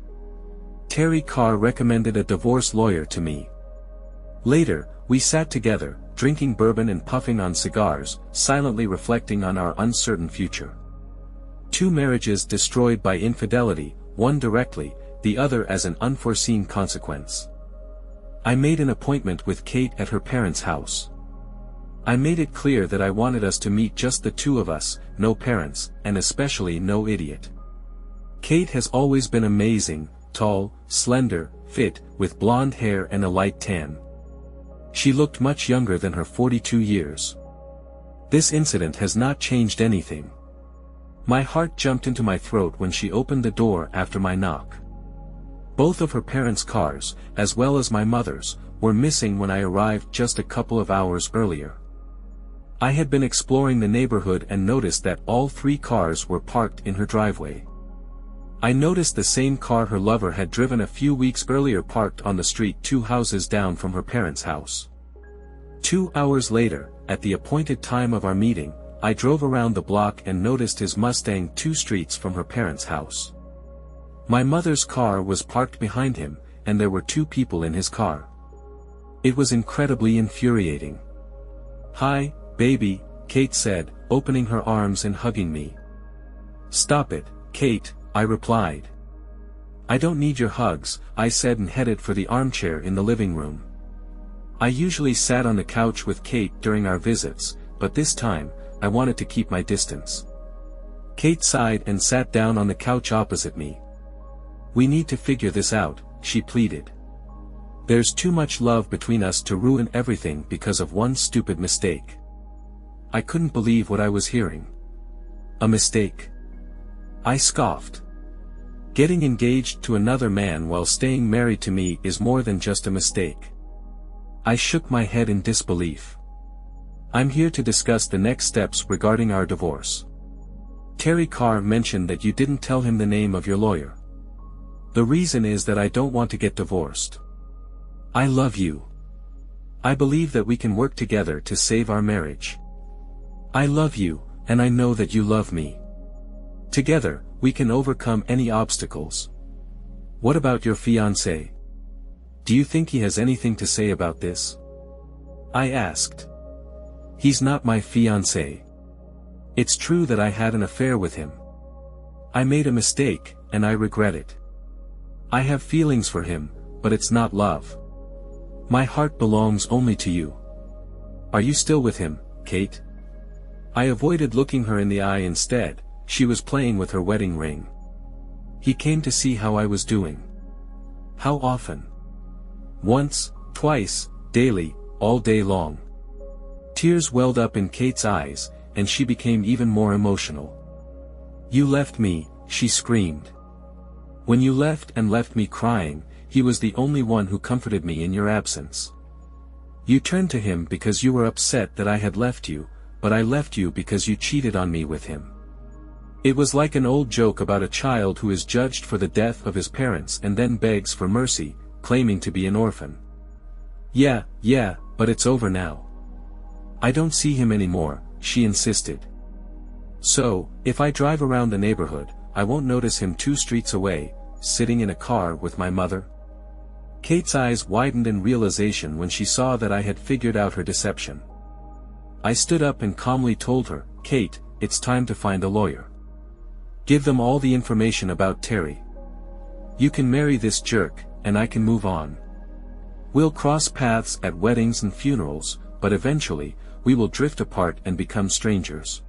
Terry Carr recommended a divorce lawyer to me. Later, we sat together, drinking bourbon and puffing on cigars, silently reflecting on our uncertain future. Two marriages destroyed by infidelity, one directly, the other as an unforeseen consequence. I made an appointment with Kate at her parents' house. I made it clear that I wanted us to meet just the two of us, no parents, and especially no idiot. Kate has always been amazing, tall, slender, fit, with blonde hair and a light tan. She looked much younger than her 42 years. This incident has not changed anything. My heart jumped into my throat when she opened the door after my knock. Both of her parents' cars, as well as my mother's, were missing when I arrived just a couple of hours earlier. I had been exploring the neighborhood and noticed that all three cars were parked in her driveway. I noticed the same car her lover had driven a few weeks earlier parked on the street 2 houses down from her parents' house. 2 hours later, at the appointed time of our meeting, I drove around the block and noticed his Mustang 2 streets from her parents' house. My mother's car was parked behind him, and there were 2 people in his car. It was incredibly infuriating. "Hi, baby," Kate said, opening her arms and hugging me. "Stop it, Kate," I replied. "I don't need your hugs," I said and headed for the armchair in the living room. I usually sat on the couch with Kate during our visits, but this time, I wanted to keep my distance. Kate sighed and sat down on the couch opposite me. "We need to figure this out," she pleaded. "There's too much love between us to ruin everything because of one stupid mistake." I couldn't believe what I was hearing. A mistake? I scoffed. Getting engaged to another man while staying married to me is more than just a mistake. I shook my head in disbelief. "I'm here to discuss the next steps regarding our divorce. Terry Carr mentioned that you didn't tell him the name of your lawyer. The reason is that I don't want to get divorced. I love you. I believe that we can work together to save our marriage. I love you, and I know that you love me. Together, we can overcome any obstacles. What about your fiancé? Do you think he has anything to say about this?" I asked. "He's not my fiancé. It's true that I had an affair with him. I made a mistake, and I regret it. I have feelings for him, but it's not love. My heart belongs only to you. Are you still with him, Kate?" I avoided looking her in the eye instead. She was playing with her wedding ring. "He came to see how I was doing." "How often?" "Once, twice, daily, all day long." Tears welled up in Kate's eyes, and she became even more emotional. "You left me," she screamed. "When you left and left me crying, he was the only one who comforted me in your absence. You turned to him because you were upset that I had left you, but I left you because you cheated on me with him. It was like an old joke about a child who is judged for the death of his parents and then begs for mercy, claiming to be an orphan. Yeah, but it's over now. I don't see him anymore, she insisted. So, if I drive around the neighborhood, I won't notice him 2 streets away, sitting in a car with my mother? Kate's eyes widened in realization when she saw that I had figured out her deception. I stood up and calmly told her, Kate, it's time to find a lawyer. Give them all the information about Terry. You can marry this jerk, and I can move on. We'll cross paths at weddings and funerals, but eventually, we will drift apart and become strangers.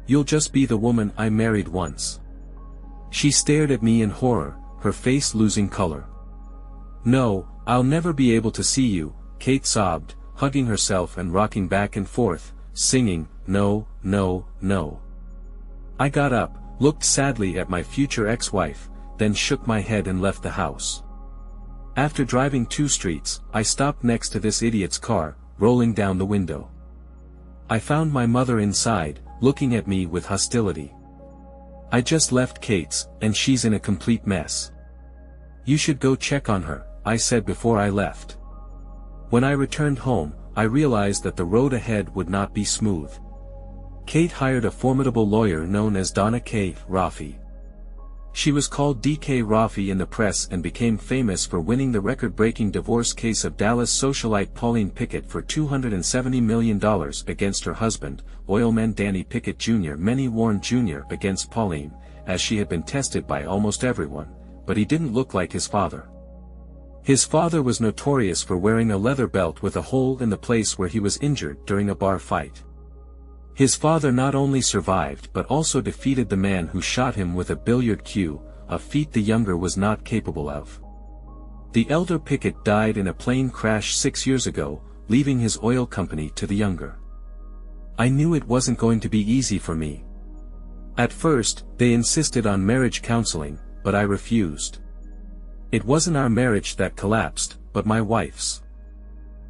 You'll just be the woman I married once. She stared at me in horror, her face losing color. No, I'll never be able to see you, Kate sobbed, hugging herself and rocking back and forth, singing, no, no, no. I got up, looked sadly at my future ex-wife, then shook my head and left the house. After driving 2 streets, I stopped next to this idiot's car, rolling down the window. I found my mother inside, looking at me with hostility. I just left Kate's, and she's in a complete mess. You should go check on her, I said before I left. When I returned home, I realized that the road ahead would not be smooth. Kate hired a formidable lawyer known as Donna K. Rafi. She was called D.K. Rafi in the press and became famous for winning the record-breaking divorce case of Dallas socialite Pauline Pickett for $270 million against her husband, oilman Danny Pickett Jr. Many warned Jr. against Pauline, as she had been tested by almost everyone, but he didn't look like his father. His father was notorious for wearing a leather belt with a hole in the place where he was injured during a bar fight. His father not only survived but also defeated the man who shot him with a billiard cue, a feat the younger was not capable of. The elder Pickett died in a plane crash 6 years ago, leaving his oil company to the younger. I knew it wasn't going to be easy for me. At first, they insisted on marriage counseling, but I refused. It wasn't our marriage that collapsed, but my wife's.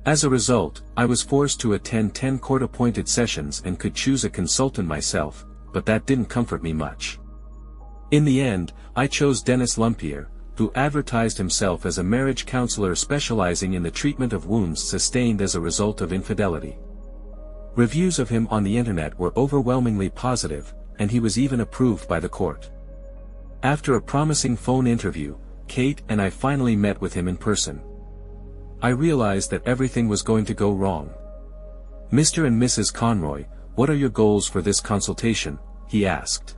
As a result, I was forced to attend 10 court-appointed sessions and could choose a consultant myself, but that didn't comfort me much. In the end, I chose Dennis Lumpier, who advertised himself as a marriage counselor specializing in the treatment of wounds sustained as a result of infidelity. Reviews of him on the internet were overwhelmingly positive, and he was even approved by the court. After a promising phone interview, Kate and I finally met with him in person. I realized that everything was going to go wrong. Mr. and Mrs. Conroy, what are your goals for this consultation? He asked.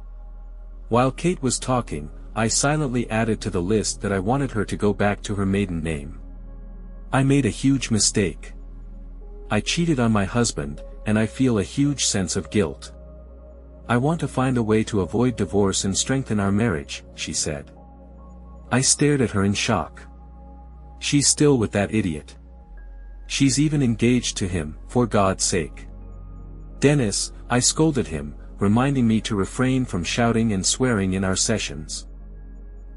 While Kate was talking, I silently added to the list that I wanted her to go back to her maiden name. I made a huge mistake. I cheated on my husband, and I feel a huge sense of guilt. I want to find a way to avoid divorce and strengthen our marriage, she said. I stared at her in shock. She's still with that idiot. She's even engaged to him, for God's sake. Dennis, I scolded him, reminding me to refrain from shouting and swearing in our sessions.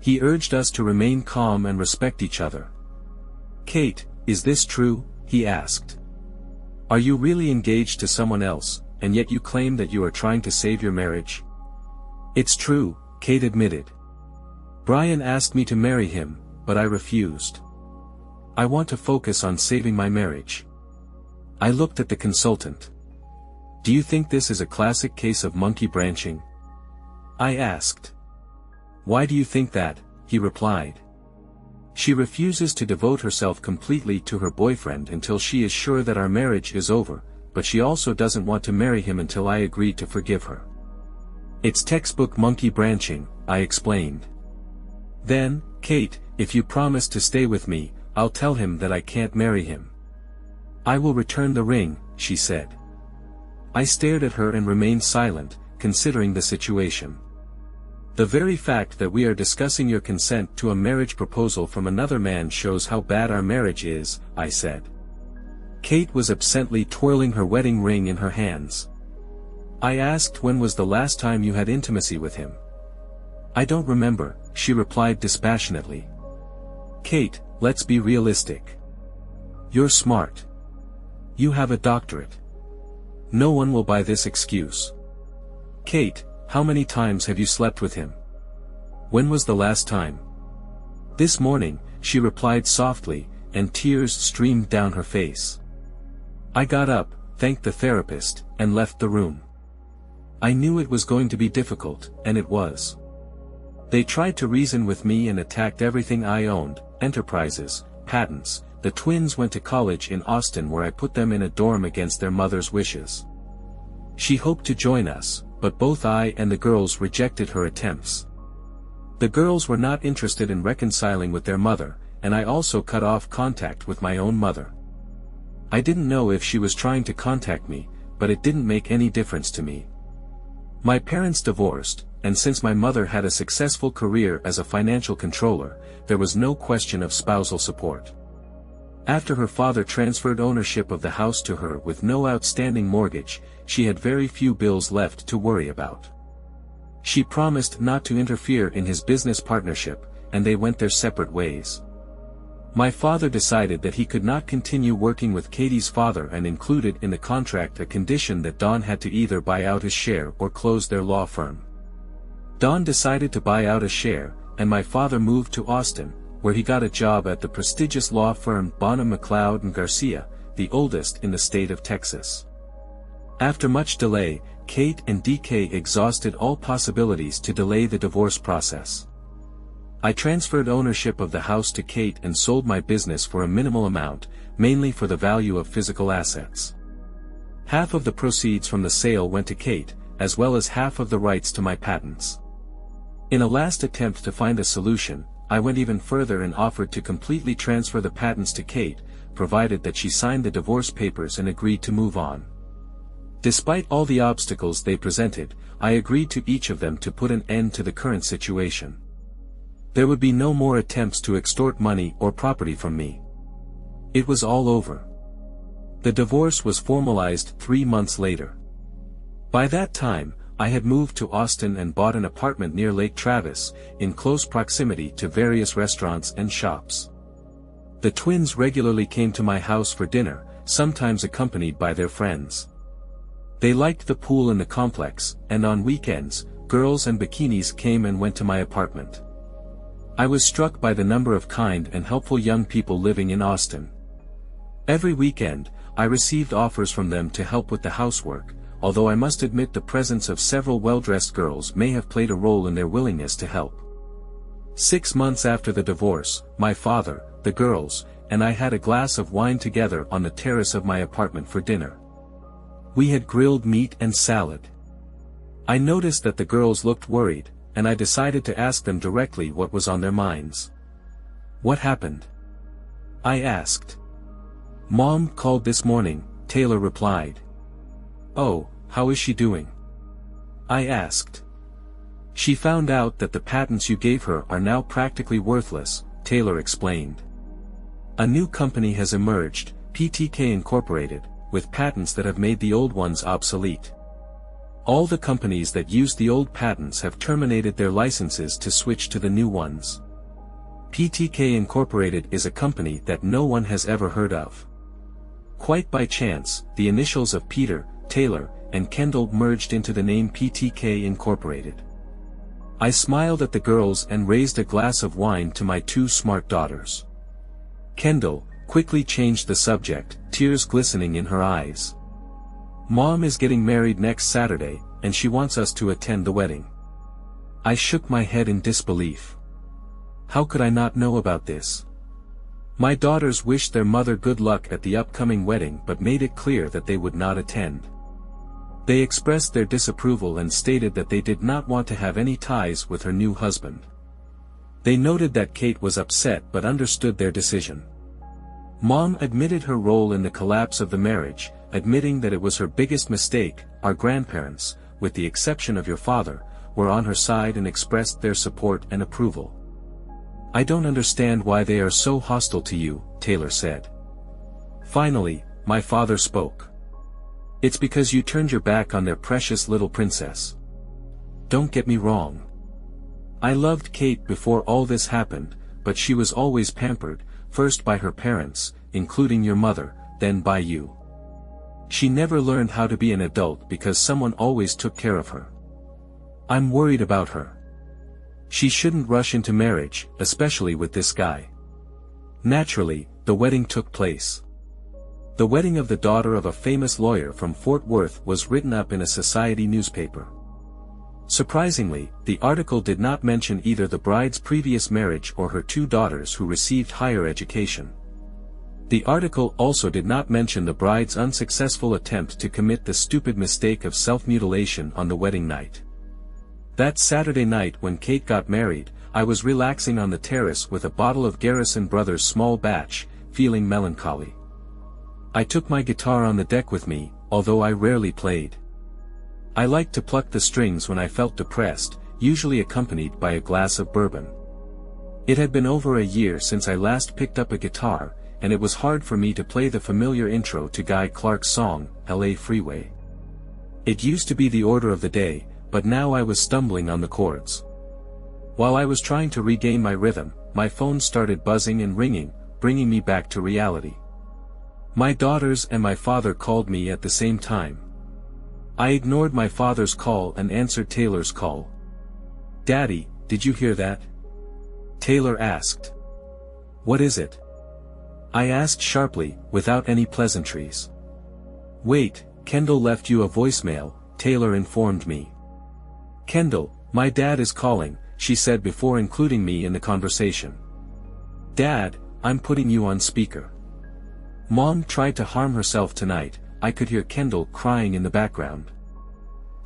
He urged us to remain calm and respect each other. Kate, is this true? He asked. Are you really engaged to someone else, and yet you claim that you are trying to save your marriage? It's true, Kate admitted. Brian asked me to marry him, but I refused. I want to focus on saving my marriage. I looked at the consultant. Do you think this is a classic case of monkey branching? I asked. Why do you think that? He replied. She refuses to devote herself completely to her boyfriend until she is sure that our marriage is over, but she also doesn't want to marry him until I agree to forgive her. It's textbook monkey branching, I explained. Then, Kate, if you promise to stay with me, I'll tell him that I can't marry him. I will return the ring, she said. I stared at her and remained silent, considering the situation. The very fact that we are discussing your consent to a marriage proposal from another man shows how bad our marriage is, I said. Kate was absently twirling her wedding ring in her hands. I asked when was the last time you had intimacy with him. I don't remember, she replied dispassionately. Kate, let's be realistic. You're smart. You have a doctorate. No one will buy this excuse. Kate, how many times have you slept with him? When was the last time? This morning, she replied softly, and tears streamed down her face. I got up, thanked the therapist, and left the room. I knew it was going to be difficult, and it was. They tried to reason with me and attacked everything I owned, enterprises, patents. The twins went to college in Austin where I put them in a dorm against their mother's wishes. She hoped to join us, but both I and the girls rejected her attempts. The girls were not interested in reconciling with their mother, and I also cut off contact with my own mother. I didn't know if she was trying to contact me, but it didn't make any difference to me. My parents divorced, and since my mother had a successful career as a financial controller, there was no question of spousal support. After her father transferred ownership of the house to her with no outstanding mortgage, she had very few bills left to worry about. She promised not to interfere in his business partnership, and they went their separate ways. My father decided that he could not continue working with Katie's father and included in the contract a condition that Don had to either buy out his share or close their law firm. Don decided to buy out a share, and my father moved to Austin, where he got a job at the prestigious law firm Bonham McLeod and Garcia, the oldest in the state of Texas. After much delay, Kate and DK exhausted all possibilities to delay the divorce process. I transferred ownership of the house to Kate and sold my business for a minimal amount, mainly for the value of physical assets. Half of the proceeds from the sale went to Kate, as well as half of the rights to my patents. In a last attempt to find a solution, I went even further and offered to completely transfer the patents to Kate, provided that she signed the divorce papers and agreed to move on. Despite all the obstacles they presented, I agreed to each of them to put an end to the current situation. There would be no more attempts to extort money or property from me. It was all over. The divorce was formalized 3 months later. By that time, I had moved to Austin and bought an apartment near Lake Travis, in close proximity to various restaurants and shops. The twins regularly came to my house for dinner, sometimes accompanied by their friends. They liked the pool in the complex, and on weekends, girls in bikinis came and went to my apartment. I was struck by the number of kind and helpful young people living in Austin. Every weekend, I received offers from them to help with the housework, although I must admit the presence of several well-dressed girls may have played a role in their willingness to help. 6 months after the divorce, my father, the girls, and I had a glass of wine together on the terrace of my apartment for dinner. We had grilled meat and salad. I noticed that the girls looked worried, and I decided to ask them directly what was on their minds. "What happened?" I asked. "Mom called this morning," Taylor replied. "Oh, how is she doing?" I asked. "She found out that the patents you gave her are now practically worthless," Taylor explained. "A new company has emerged, PTK Incorporated, with patents that have made the old ones obsolete. All the companies that used the old patents have terminated their licenses to switch to the new ones. PTK Incorporated is a company that no one has ever heard of. Quite by chance, the initials of Peter, Taylor, and Kendall merged into the name PTK Incorporated." I smiled at the girls and raised a glass of wine to my 2 smart daughters. Kendall quickly changed the subject, tears glistening in her eyes. "Mom is getting married next Saturday, and she wants us to attend the wedding." I shook my head in disbelief. How could I not know about this? My daughters wished their mother good luck at the upcoming wedding but made it clear that they would not attend. They expressed their disapproval and stated that they did not want to have any ties with her new husband. They noted that Kate was upset but understood their decision. Mom admitted her role in the collapse of the marriage, admitting that it was her biggest mistake. Our grandparents, with the exception of your father, were on her side and expressed their support and approval. "I don't understand why they are so hostile to you," Taylor said. Finally, my father spoke. "It's because you turned your back on their precious little princess. Don't get me wrong. I loved Kate before all this happened, but she was always pampered, first by her parents, including your mother, then by you. She never learned how to be an adult because someone always took care of her. I'm worried about her. She shouldn't rush into marriage, especially with this guy. Naturally, the wedding took place. The wedding of the daughter of a famous lawyer from Fort Worth was written up in a society newspaper. Surprisingly, the article did not mention either the bride's previous marriage or her two daughters who received higher education. The article also did not mention the bride's unsuccessful attempt to commit the stupid mistake of self-mutilation on the wedding night. That Saturday night when Kate got married, I was relaxing on the terrace with a bottle of Garrison Brothers Small Batch, feeling melancholy. I took my guitar on the deck with me, although I rarely played. I liked to pluck the strings when I felt depressed, usually accompanied by a glass of bourbon. It had been over a year since I last picked up a guitar, and it was hard for me to play the familiar intro to Guy Clark's song, LA Freeway. It used to be the order of the day, but now I was stumbling on the chords. While I was trying to regain my rhythm, my phone started buzzing and ringing, bringing me back to reality. My daughters and my father called me at the same time. I ignored my father's call and answered Taylor's call. "Daddy, did you hear that?" Taylor asked. "What is it?" I asked sharply, without any pleasantries. "Wait, Kendall left you a voicemail," Taylor informed me. "Kendall, my dad is calling," she said before including me in the conversation. "Dad, I'm putting you on speaker. Mom tried to harm herself tonight," I could hear Kendall crying in the background.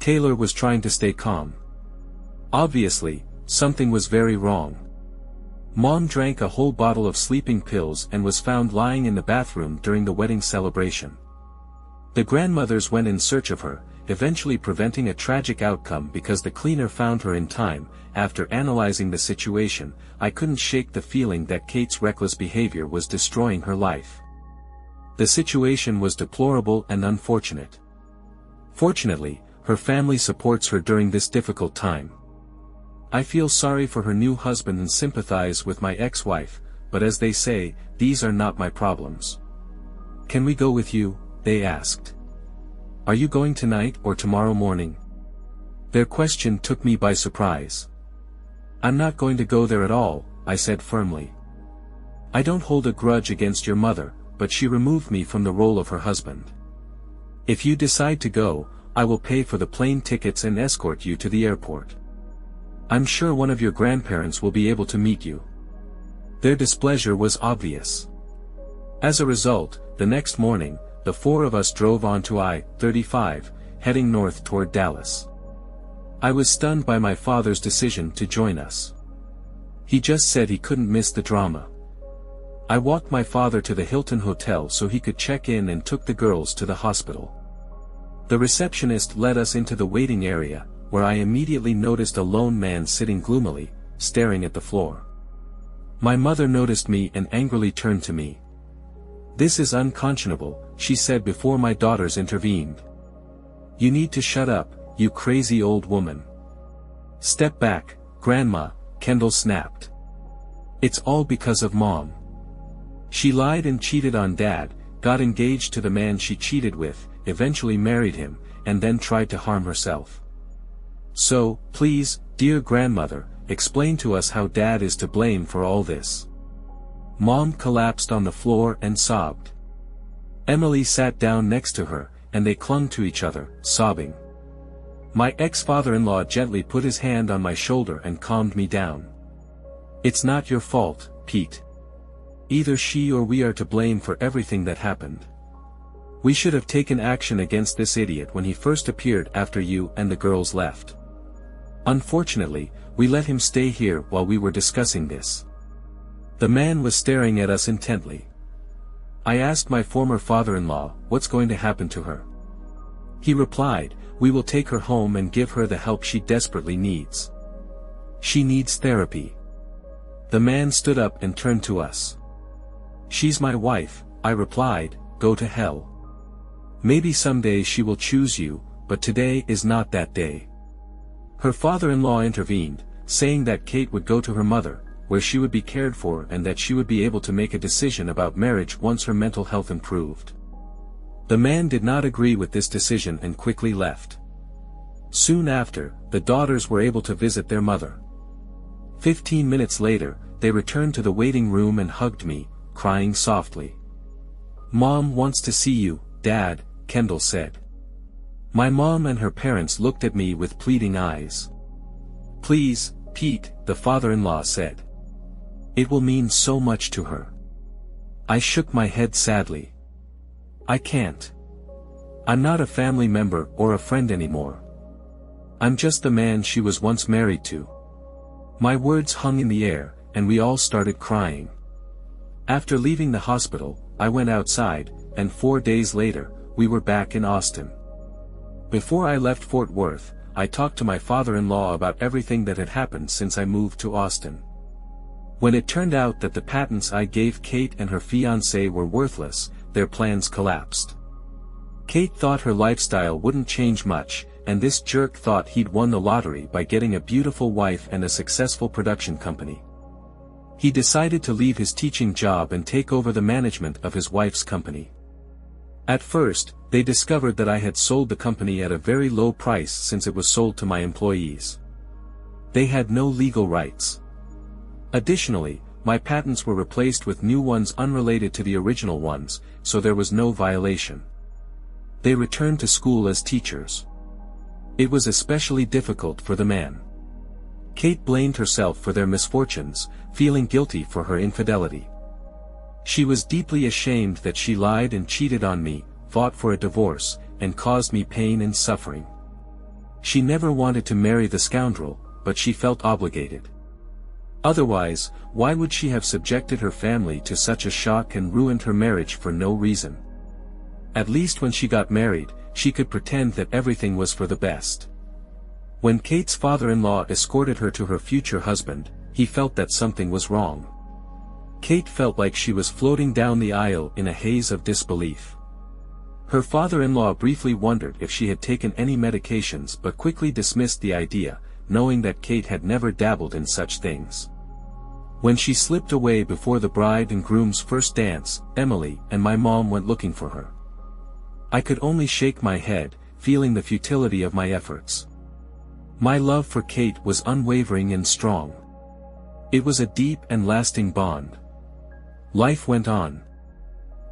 Taylor was trying to stay calm. Obviously, something was very wrong. Mom drank a whole bottle of sleeping pills and was found lying in the bathroom during the wedding celebration. The grandmothers went in search of her, eventually preventing a tragic outcome because the cleaner found her in time. After analyzing the situation, I couldn't shake the feeling that Kate's reckless behavior was destroying her life. The situation was deplorable and unfortunate. Fortunately, her family supports her during this difficult time. I feel sorry for her new husband and sympathize with my ex-wife, but as they say, these are not my problems. "Can we go with you?" they asked. "Are you going tonight or tomorrow morning?" Their question took me by surprise. "I'm not going to go there at all," I said firmly. "I don't hold a grudge against your mother, but she removed me from the role of her husband. If you decide to go, I will pay for the plane tickets and escort you to the airport. I'm sure one of your grandparents will be able to meet you." Their displeasure was obvious. As a result, the next morning, the four of us drove onto I-35, heading north toward Dallas. I was stunned by my father's decision to join us. He just said he couldn't miss the drama. I walked my father to the Hilton Hotel so he could check in and took the girls to the hospital. The receptionist led us into the waiting area, where I immediately noticed a lone man sitting gloomily, staring at the floor. My mother noticed me and angrily turned to me. "This is unconscionable," she said before my daughters intervened. "You need to shut up, you crazy old woman." "Step back, Grandma," Kendall snapped. "It's all because of Mom. She lied and cheated on Dad, got engaged to the man she cheated with, eventually married him, and then tried to harm herself. So, please, dear grandmother, explain to us how Dad is to blame for all this." Mom collapsed on the floor and sobbed. Emily sat down next to her, and they clung to each other, sobbing. My ex-father-in-law gently put his hand on my shoulder and calmed me down. "It's not your fault, Pete. Either she or we are to blame for everything that happened. We should have taken action against this idiot when he first appeared after you and the girls left. Unfortunately, we let him stay here while we were discussing this." The man was staring at us intently. I asked my former father-in-law, "What's going to happen to her?" He replied, "We will take her home and give her the help she desperately needs. She needs therapy." The man stood up and turned to us. "She's my wife," I replied, "go to hell. Maybe someday she will choose you, but today is not that day." Her father-in-law intervened, saying that Kate would go to her mother, where she would be cared for and that she would be able to make a decision about marriage once her mental health improved. The man did not agree with this decision and quickly left. Soon after, the daughters were able to visit their mother. 15 minutes later, they returned to the waiting room and hugged me, crying softly. "Mom wants to see you, Dad," Kendall said. My mom and her parents looked at me with pleading eyes. "Please, Pete," the father-in-law said. "It will mean so much to her." I shook my head sadly. "I can't. I'm not a family member or a friend anymore. I'm just the man she was once married to." My words hung in the air, and we all started crying. After leaving the hospital, I went outside, and 4 days later, we were back in Austin. Before I left Fort Worth, I talked to my father-in-law about everything that had happened since I moved to Austin. When it turned out that the patents I gave Kate and her fiancé were worthless, their plans collapsed. Kate thought her lifestyle wouldn't change much, and this jerk thought he'd won the lottery by getting a beautiful wife and a successful production company. He decided to leave his teaching job and take over the management of his wife's company. At first, they discovered that I had sold the company at a very low price since it was sold to my employees. They had no legal rights. Additionally, my patents were replaced with new ones unrelated to the original ones, so there was no violation. They returned to school as teachers. It was especially difficult for the man. Kate blamed herself for their misfortunes, feeling guilty for her infidelity. She was deeply ashamed that she lied and cheated on me, fought for a divorce, and caused me pain and suffering. She never wanted to marry the scoundrel, but she felt obligated. Otherwise, why would she have subjected her family to such a shock and ruined her marriage for no reason? At least when she got married, she could pretend that everything was for the best. When Kate's father-in-law escorted her to her future husband, he felt that something was wrong. Kate felt like she was floating down the aisle in a haze of disbelief. Her father-in-law briefly wondered if she had taken any medications but quickly dismissed the idea, knowing that Kate had never dabbled in such things. When she slipped away before the bride and groom's first dance, Emily and my mom went looking for her. I could only shake my head, feeling the futility of my efforts. My love for Kate was unwavering and strong. It was a deep and lasting bond. Life went on.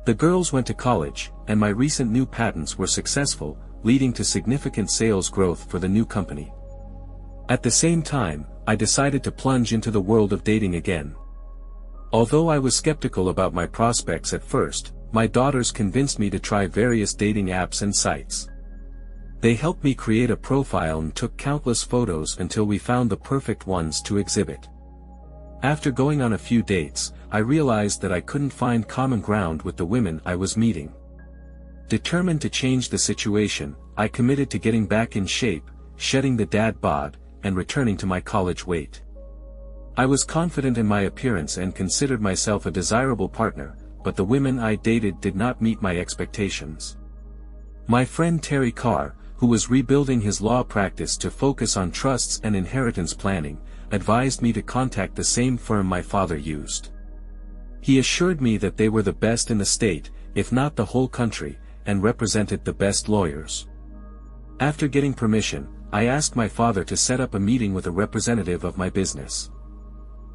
The girls went to college, and my recent new patents were successful, leading to significant sales growth for the new company. At the same time, I decided to plunge into the world of dating again. Although I was skeptical about my prospects at first, my daughters convinced me to try various dating apps and sites. They helped me create a profile and took countless photos until we found the perfect ones to exhibit. After going on a few dates, I realized that I couldn't find common ground with the women I was meeting. Determined to change the situation, I committed to getting back in shape, shedding the dad bod, and returning to my college weight. I was confident in my appearance and considered myself a desirable partner, but the women I dated did not meet my expectations. My friend Terry Carr, who was rebuilding his law practice to focus on trusts and inheritance planning, advised me to contact the same firm my father used. He assured me that they were the best in the state, if not the whole country, and represented the best lawyers. After getting permission, I asked my father to set up a meeting with a representative of my business.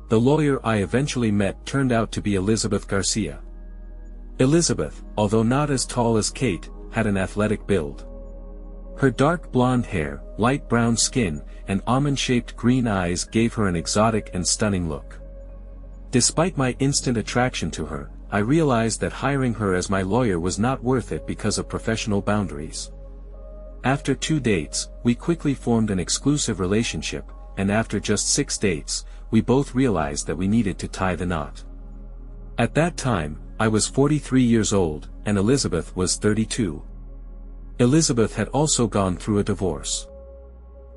The lawyer I eventually met turned out to be Elizabeth Garcia. Elizabeth, although not as tall as Kate, had an athletic build. Her dark blonde hair, light brown skin, and almond-shaped green eyes gave her an exotic and stunning look. Despite my instant attraction to her, I realized that hiring her as my lawyer was not worth it because of professional boundaries. After 2 dates, we quickly formed an exclusive relationship, and after just 6 dates, we both realized that we needed to tie the knot. At that time, I was 43 years old, and Elizabeth was 32. Elizabeth had also gone through a divorce.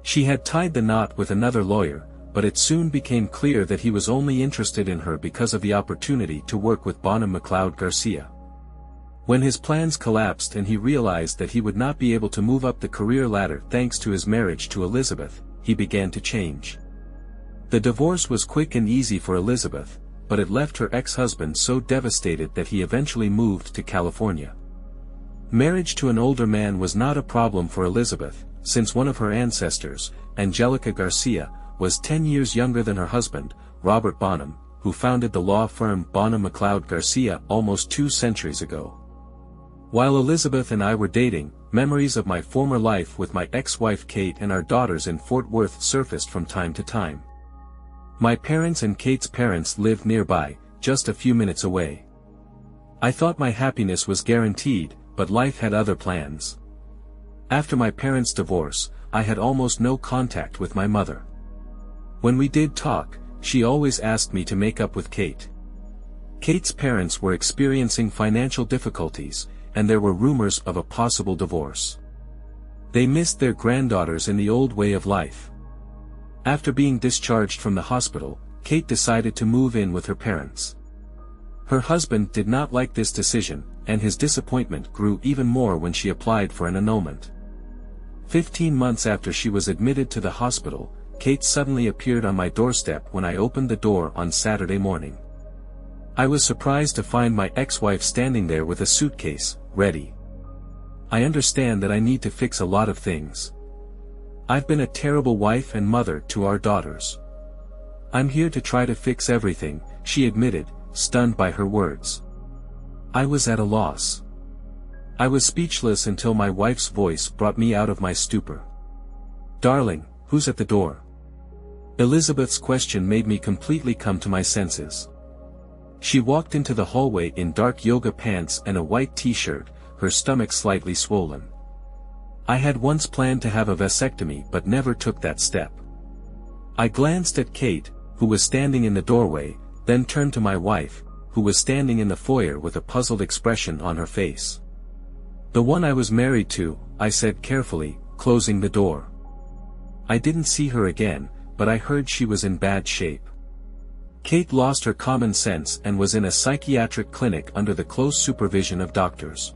She had tied the knot with another lawyer, but it soon became clear that he was only interested in her because of the opportunity to work with Bonham McLeod Garcia. When his plans collapsed and he realized that he would not be able to move up the career ladder thanks to his marriage to Elizabeth, he began to change. The divorce was quick and easy for Elizabeth, but it left her ex-husband so devastated that he eventually moved to California. Marriage to an older man was not a problem for Elizabeth, since one of her ancestors, Angelica Garcia, was 10 years younger than her husband, Robert Bonham, who founded the law firm Bonham MacLeod Garcia almost 2 centuries ago. While Elizabeth and I were dating, memories of my former life with my ex-wife Kate and our daughters in Fort Worth surfaced from time to time. My parents and Kate's parents lived nearby, just a few minutes away. I thought my happiness was guaranteed, but life had other plans. After my parents' divorce, I had almost no contact with my mother. When we did talk, she always asked me to make up with Kate. Kate's parents were experiencing financial difficulties, and there were rumors of a possible divorce. They missed their granddaughters in the old way of life. After being discharged from the hospital, Kate decided to move in with her parents. Her husband did not like this decision, and his disappointment grew even more when she applied for an annulment. 15 months after she was admitted to the hospital, Kate suddenly appeared on my doorstep when I opened the door on Saturday morning. I was surprised to find my ex-wife standing there with a suitcase, ready. I understand that I need to fix a lot of things. I've been a terrible wife and mother to our daughters. I'm here to try to fix everything, she admitted, stunned by her words. I was at a loss. I was speechless until my wife's voice brought me out of my stupor. Darling, who's at the door? Elizabeth's question made me completely come to my senses. She walked into the hallway in dark yoga pants and a white t-shirt, her stomach slightly swollen. I had once planned to have a vasectomy but never took that step. I glanced at Kate, who was standing in the doorway, then turned to my wife, who was standing in the foyer with a puzzled expression on her face. The one I was married to, I said carefully, closing the door. I didn't see her again, but I heard she was in bad shape. Kate lost her common sense and was in a psychiatric clinic under the close supervision of doctors.